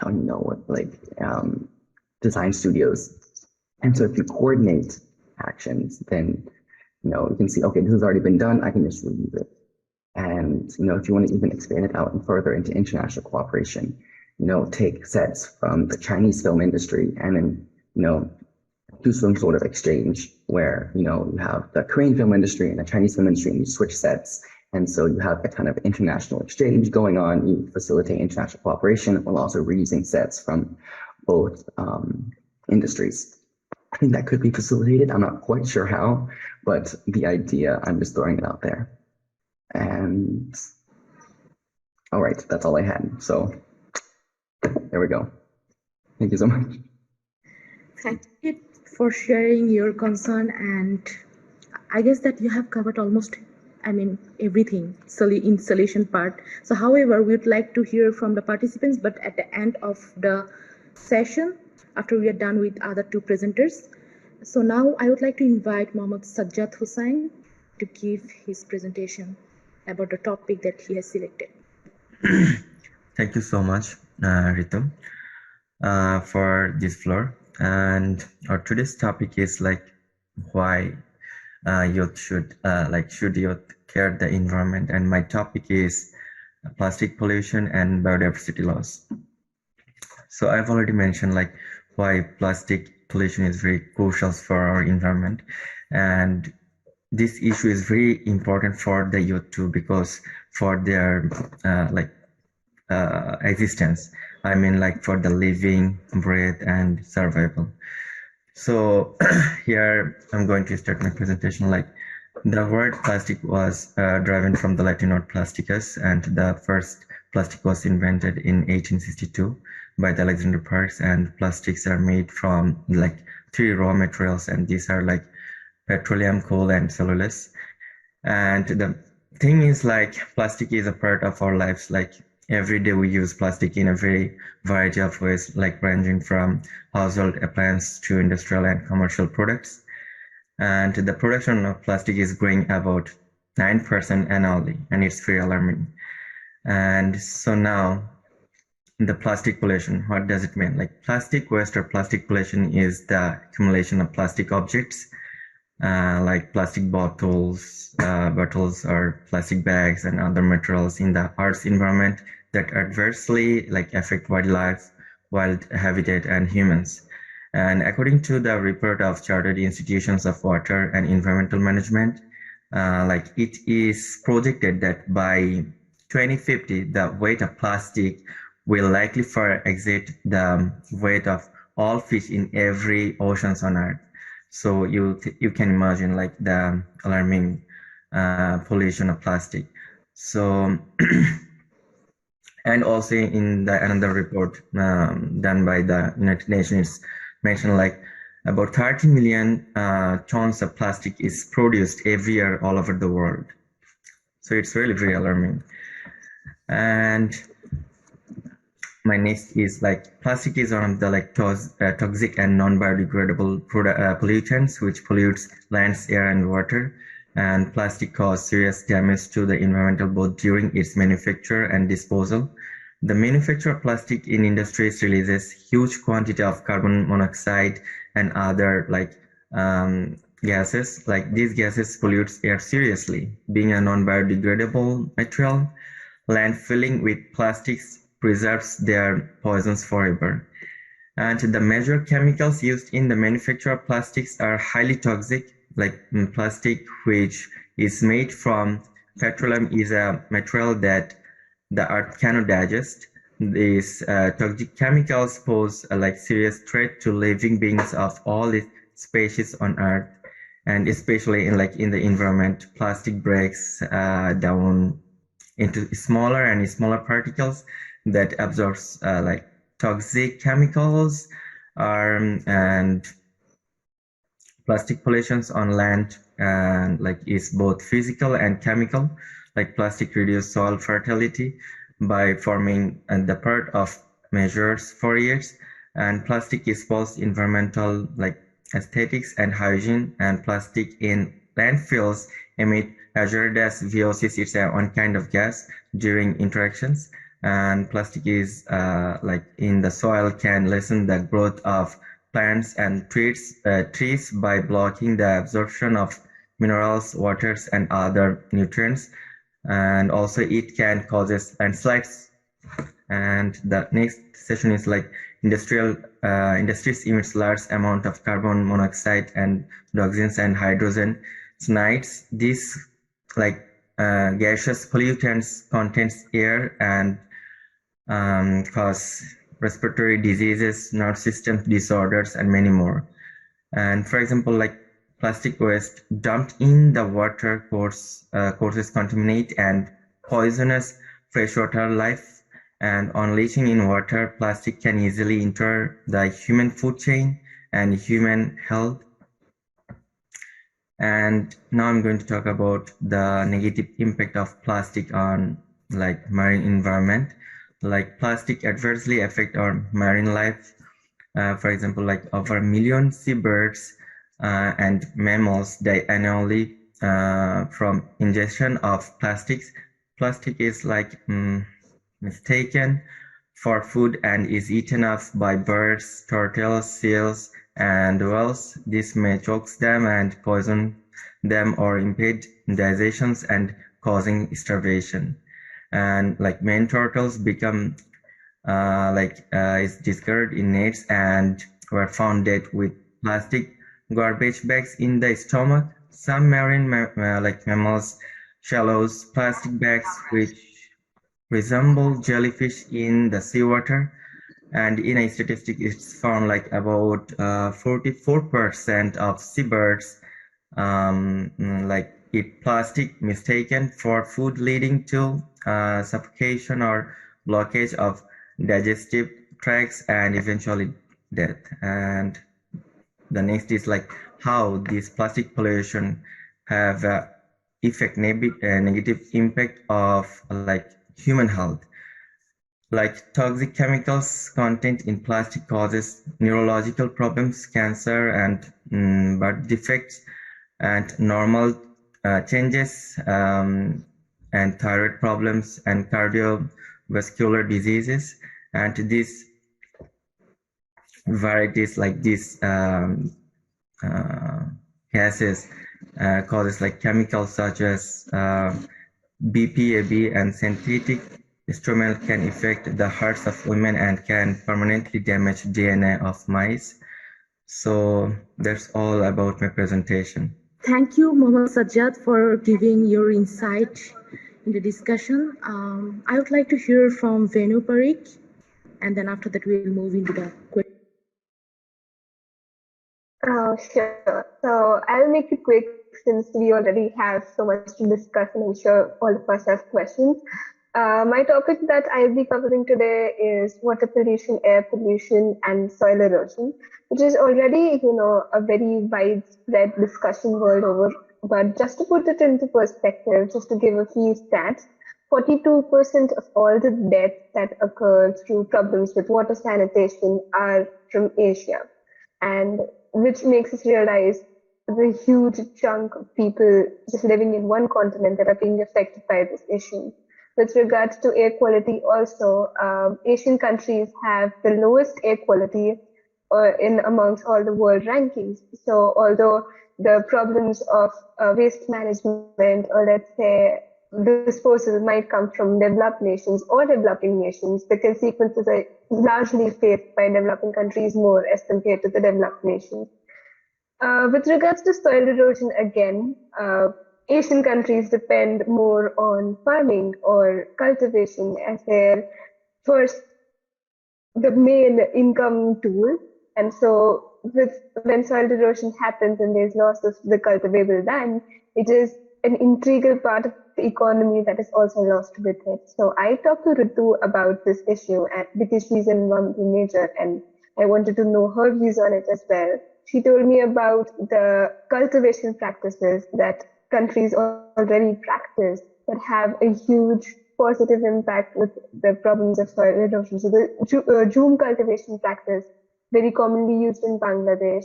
don't know what, design studios. And so if you coordinate actions, then, you can see, okay, this has already been done, I can just reuse it. And, if you want to even expand it out and further into international cooperation, take sets from the Chinese film industry and then, do some sort of exchange where, you have the Korean film industry and the Chinese film industry, and you switch sets. And so you have a kind of international exchange going on. You facilitate international cooperation while also reusing sets from both industries. I think that could be facilitated. I'm not quite sure how, but the idea, I'm just throwing it out there. And all right, that's all I had. So there we go. Thank you so much. Thank you for sharing your concern, and I guess that you have covered almost, everything, installation part. So however, we would like to hear from the participants, but at the end of the session, after we are done with other two presenters. So now I would like to invite Mohammad Sazzad Hossain to give his presentation about the topic that he has selected. Thank you so much, Ritu, for this floor. And our today's topic is why youth should youth care the environment, and my topic is plastic pollution and biodiversity loss. So I've already mentioned why plastic pollution is very crucial for our environment, and this issue is very important for the youth too, because for their existence, for the living, breath, and survival. So here I'm going to start my presentation. The word plastic was derived from the Latin word plasticus, and the first plastic was invented in 1862 by the Alexander Parks. And plastics are made from three raw materials, and these are petroleum, coal, and cellulose. And the thing is, plastic is a part of our lives. every day we use plastic in a very variety of ways, like ranging from household appliances to industrial and commercial products. And the production of plastic is growing about 9% annually, and it's very alarming. And so now, the plastic pollution, what does it mean? Like plastic waste or plastic pollution is the accumulation of plastic objects, like plastic bottles or plastic bags and other materials in the Earth's environment that adversely affect wildlife, wild habitat, and humans. And according to the report of Chartered Institutions of Water and Environmental Management, it is projected that by 2050, the weight of plastic will likely far exceed the weight of all fish in every oceans on Earth. So you can imagine the alarming pollution of plastic. So and also in the another report done by the United Nations mentioned about 30 million tons of plastic is produced every year all over the world. So it's really very alarming. And my next is plastic is one of the toxic and non-biodegradable pollutants which pollutes lands, air, and water. And plastic causes serious damage to the environment both during its manufacture and disposal. The manufacture of plastic in industries releases huge quantity of carbon monoxide and other gases. These gases pollute air seriously. Being a non-biodegradable material, landfilling with plastics preserves their poisons forever. And the major chemicals used in the manufacture of plastics are highly toxic, like plastic which is made from petroleum is a material that the earth cannot digest. These toxic chemicals pose a serious threat to living beings of all its species on earth, and especially in the environment. Plastic breaks down into smaller and smaller particles that absorbs toxic chemicals, and plastic pollutions on land and is both physical and chemical. Plastic reduce soil fertility by forming the part of measures for years, and plastic is false environmental aesthetics and hygiene, and plastic in landfills emit hazardous VOCs. It's one kind of gas during interactions, and plastic is in the soil can lessen the growth of plants and trees by blocking the absorption of minerals, waters, and other nutrients. And also it can causes landslides. And the next session is industries emits large amount of carbon monoxide and dioxins and hydrogen cyanide. These gaseous pollutants contains air and cause respiratory diseases, nerve system disorders, and many more. And for example, plastic waste dumped in the water courses contaminate and poisonous freshwater life, and on leaching in water, plastic can easily enter the human food chain and human health. And now I'm going to talk about the negative impact of plastic on marine environment. Plastic adversely affect our marine life. For example, over 1 million seabirds and mammals die annually from ingestion of plastics. Plastic is mistaken for food and is eaten up by birds, turtles, seals, and whales. This may choke them and poison them or impede digestions and causing starvation. And many turtles become is discovered in nets and were found dead with plastic garbage bags in the stomach. Some marine mammals swallows plastic bags which resemble jellyfish in the seawater. And in a statistic, it's found about 44% of seabirds eat plastic mistaken for food, leading to suffocation or blockage of digestive tracts and eventually death. And the next is how this plastic pollution have negative impact of human health. like toxic chemicals content in plastic causes neurological problems, cancer, and birth defects, and normal changes, and thyroid problems and cardiovascular diseases. And these varieties like these gases causes like chemicals such as BPAB and synthetic stromal can affect the hearts of women and can permanently damage DNA of mice. So that's all about my presentation. Thank you, Mohammad Sazzad, for giving your insight in the discussion. I would like to hear from Venu Parikh, and then after that we'll move into the question. Sure. So I'll make it quick since we already have so much to discuss and I'm sure all of us have questions. My topic that I'll be covering today is water pollution, air pollution, and soil erosion, which is already, a very widespread discussion world over. But just to put it into perspective, just to give a few stats, 42% of all the deaths that occur through problems with water sanitation are from Asia. And which makes us realize the huge chunk of people just living in one continent that are being affected by this issue. With regards to air quality also, Asian countries have the lowest air quality in amongst all the world rankings. So although the problems of waste management or let's say disposal might come from developed nations or developing nations, the consequences are largely faced by developing countries more as compared to the developed nations. With regards to soil erosion, again, Asian countries depend more on farming or cultivation as their first, the main income tool. And so when soil erosion happens and there's loss of the cultivable land, it is an integral part of the economy that is also lost with it. So I talked to Ritu about this issue because she's an environmental major and I wanted to know her views on it as well. She told me about the cultivation practices that countries already practice that have a huge positive impact with the problems of soil erosion. So the Joom cultivation practice, very commonly used in Bangladesh,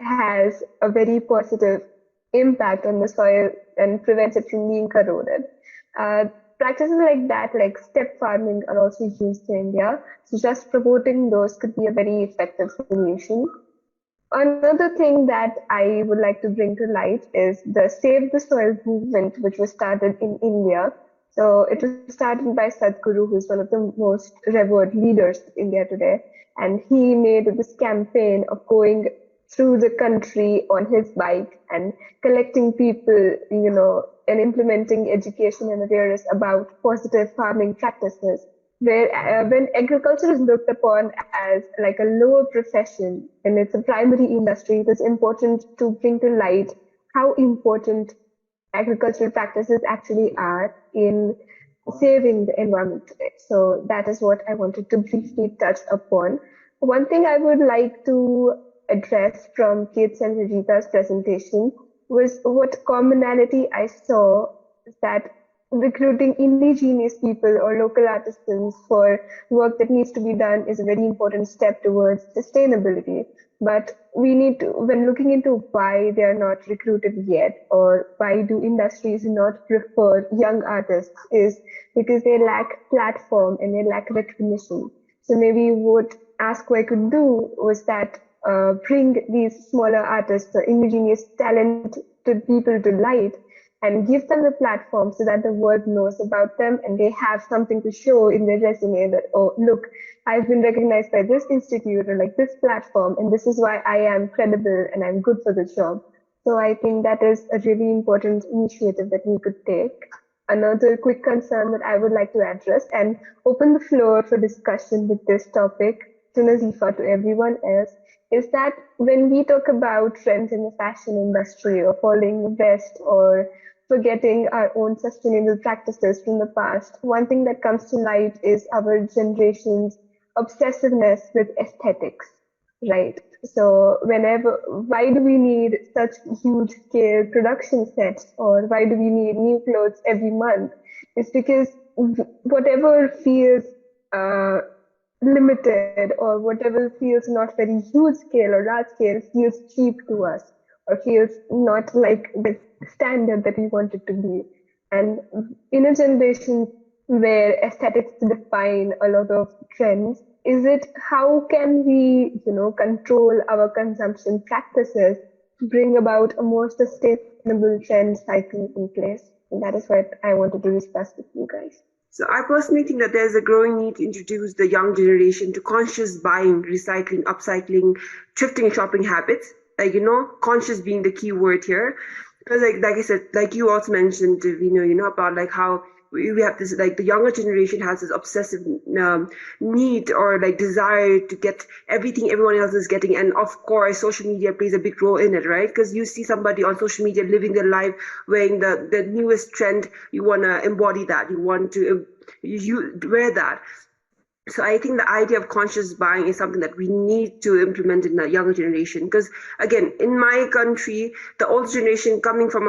has a very positive impact on the soil and prevents it from being corroded. Practices like that, like step farming, are also used in India. So just promoting those could be a very effective solution. Another thing that I would like to bring to light is the Save the Soil movement, which was started in India. So it was started by Sadhguru, who's one of the most revered leaders of India today. And he made this campaign of going through the country on his bike and collecting people, and implementing education and awareness about positive farming practices. Where when agriculture is looked upon as like a lower profession and it's a primary industry, it is important to bring to light how important agricultural practices actually are in saving the environment today. So that is what I wanted to briefly touch upon. One thing I would like to address from Kate's and Regita's presentation was what commonality I saw is that recruiting indigenous people or local artisans for work that needs to be done is a very important step towards sustainability. But we need to, when looking into why they are not recruited yet or why do industries not prefer young artists, is because they lack platform and they lack recognition. So maybe what AskWhy could do was that bring these smaller artists or indigenous talented people to light and give them the platform so that the world knows about them and they have something to show in their resume that, oh, look, I've been recognized by this institute or like this platform, and this is why I am credible and I'm good for the job. So I think that is a really important initiative that we could take. Another quick concern that I would like to address and open the floor for discussion with this topic to Nazifa, to everyone else, is that when we talk about trends in the fashion industry or following the best or forgetting our own sustainable practices from the past, one thing that comes to light is our generation's obsessiveness with aesthetics, right? So why do we need such huge scale production sets or why do we need new clothes every month? It's because whatever feels limited, or whatever feels not very huge scale or large scale feels cheap to us, or feels not like the standard that we want it to be. And in a generation where aesthetics define a lot of trends, is it how can we, control our consumption practices to bring about a more sustainable trend cycle in place? And that is what I wanted to discuss with you guys. So I personally think that there's a growing need to introduce the young generation to conscious buying, recycling, upcycling, thrifting shopping habits. Like, conscious being the key word here. Because like I said, like you also mentioned, about like how we have this, like the younger generation has this obsessive need or like desire to get everything everyone else is getting. And of course, social media plays a big role in it, right? Because you see somebody on social media living their life, wearing the newest trend, you want to embody that, you want to you wear that. So I think the idea of conscious buying is something that we need to implement in the younger generation. Because again, in my country, the old generation coming from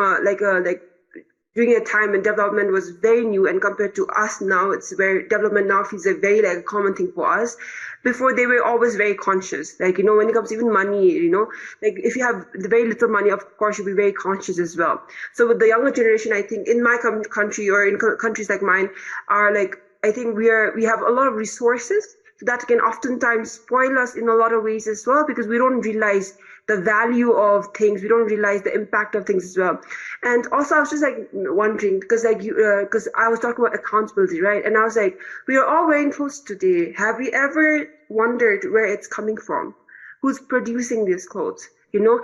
during a time when development was very new, and compared to us now, it's where development now feels a very like a common thing for us. Before, they were always very conscious. Like, when it comes to even money, like if you have very little money, of course, you'll be very conscious as well. So with the younger generation, I think in my country or in countries like mine are like, I think we have a lot of resources that can oftentimes spoil us in a lot of ways as well, because we don't realize the value of things. We don't realize the impact of things as well. And also, I was just like wondering, because because I was talking about accountability, right? And I was like, we are all wearing clothes today. Have we ever wondered where it's coming from? Who's producing these clothes?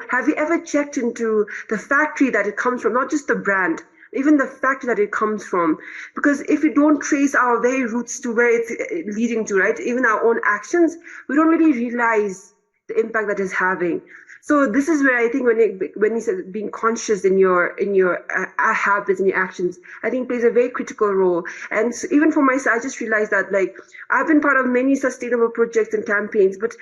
Have you ever checked into the factory that it comes from, not just the brand, even the factory that it comes from? Because if we don't trace our very roots to where it's leading to, right, even our own actions, we don't really realize the impact that it's having. So this is where I think when you said being conscious in your habits and your actions, I think plays a very critical role. And so even for myself, I just realized that like I've been part of many sustainable projects and campaigns, but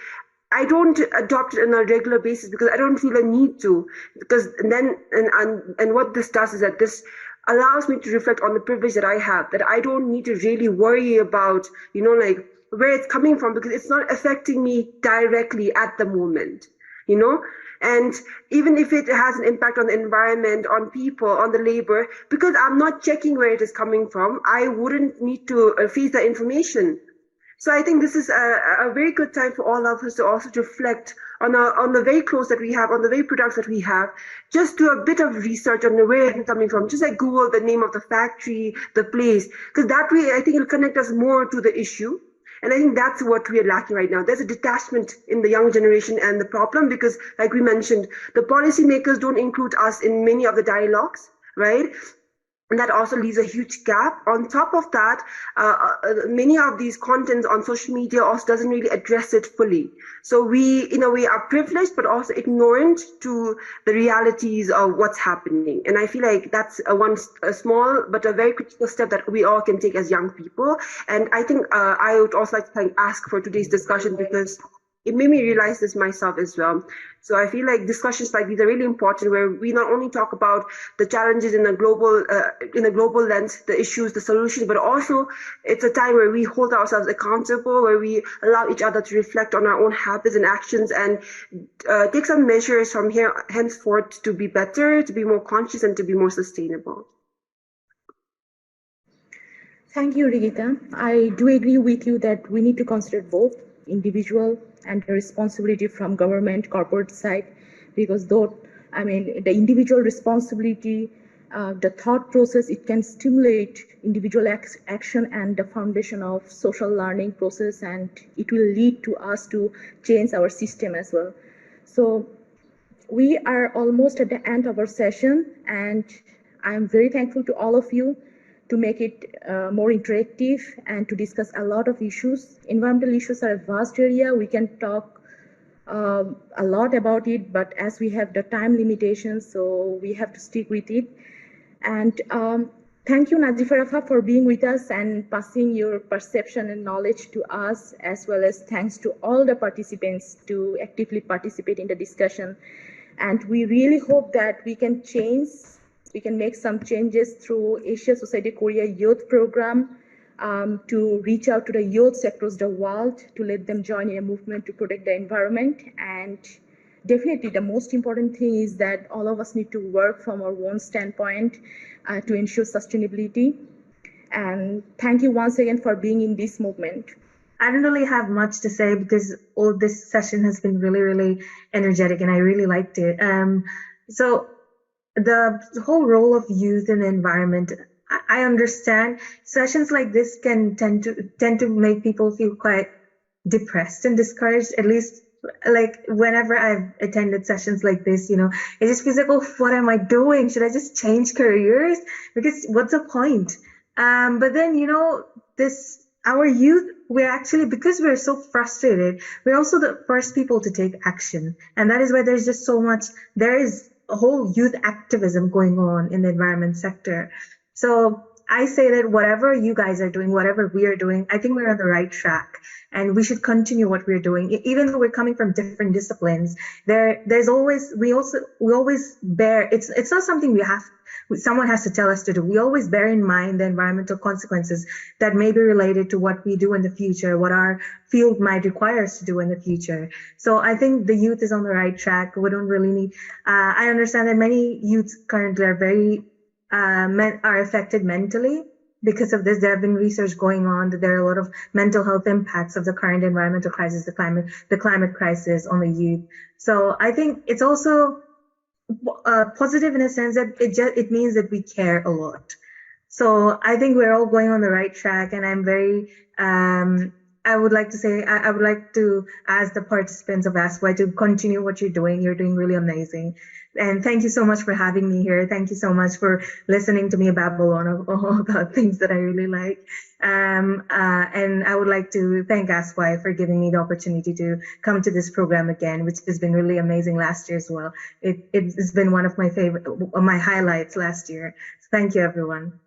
I don't adopt it on a regular basis because I don't feel a need to. Because then and what this does is that this allows me to reflect on the privilege that I have, that I don't need to really worry about, like where it's coming from, because it's not affecting me directly at the moment, And even if it has an impact on the environment, on people, on the labor, because I'm not checking where it is coming from, I wouldn't need to face that information. So I think this is a very good time for all of us to also reflect on the very clothes that we have, on the very products that we have. Just do a bit of research on where it's coming from. Just like Google the name of the factory, the place, because that way I think it'll connect us more to the issue. And I think that's what we are lacking right now. There's a detachment in the young generation and the problem, because like we mentioned, the policymakers don't include us in many of the dialogues, right? And that also leaves a huge gap. On top of that, many of these contents on social media also doesn't really address it fully. So we, in a way, are privileged, but also ignorant to the realities of what's happening. And I feel like that's a small but a very critical step that we all can take as young people. And I think I would also like to ask for today's discussion, because it made me realize this myself as well. So I feel like discussions like these are really important, where we not only talk about the challenges in a global lens, the issues, the solutions, but also it's a time where we hold ourselves accountable, where we allow each other to reflect on our own habits and actions, and take some measures from henceforth to be better, to be more conscious, and to be more sustainable. Thank you, Regita. I do agree with you that we need to consider both individual and the responsibility from government, corporate side, because the individual responsibility, the thought process, it can stimulate individual action and the foundation of social learning process, and it will lead to us to change our system as well. So we are almost at the end of our session, and I'm very thankful to all of you to make it more interactive and to discuss a lot of issues. Environmental issues are a vast area. We can talk a lot about it, but as we have the time limitations, so we have to stick with it. And thank you, Nazifa Rafa, for being with us and passing your perception and knowledge to us, as well as thanks to all the participants to actively participate in the discussion. And we really hope that we can make some changes through Asia Society Korea Youth Program, to reach out to the youths across the world, to let them join in a movement to protect the environment. And definitely the most important thing is that all of us need to work from our own standpoint to ensure sustainability. And thank you once again for being in this movement. I don't really have much to say because all this session has been really, really energetic and I really liked it. So the whole role of youth in the environment, I understand sessions like this can tend to make people feel quite depressed and discouraged. At least like whenever I've attended sessions like this, it just feels like, oh, what am I doing? Should I just change careers? Because what's the point? But then, our youth, we're actually, because we're so frustrated, we're also the first people to take action. And that is why there's just so much, there is a whole youth activism going on in the environment sector. So I say that whatever you guys are doing, whatever we are doing, I think we're on the right track and we should continue what we're doing. Even though we're coming from different disciplines, we always bear, it's not something someone has to tell us to do. We always bear in mind the environmental consequences that may be related to what we do in the future, what our field might require us to do in the future. So I think the youth is on the right track. We don't really need, I understand that many youths currently are very, are affected mentally. Because of this, there have been research going on that there are a lot of mental health impacts of the current environmental crisis, the climate crisis on the youth. So I think it's also positive in a sense that it means that we care a lot. So I think we're all going on the right track, and I'm very I would like to ask the participants of AskWhy to continue what you're doing. You're doing really amazing. And thank you so much for having me here. Thank you so much for listening to me babble on about things that I really like. And I would like to thank AskWhy for giving me the opportunity to come to this program again, which has been really amazing last year as well. It's been one of my highlights last year. So thank you, everyone.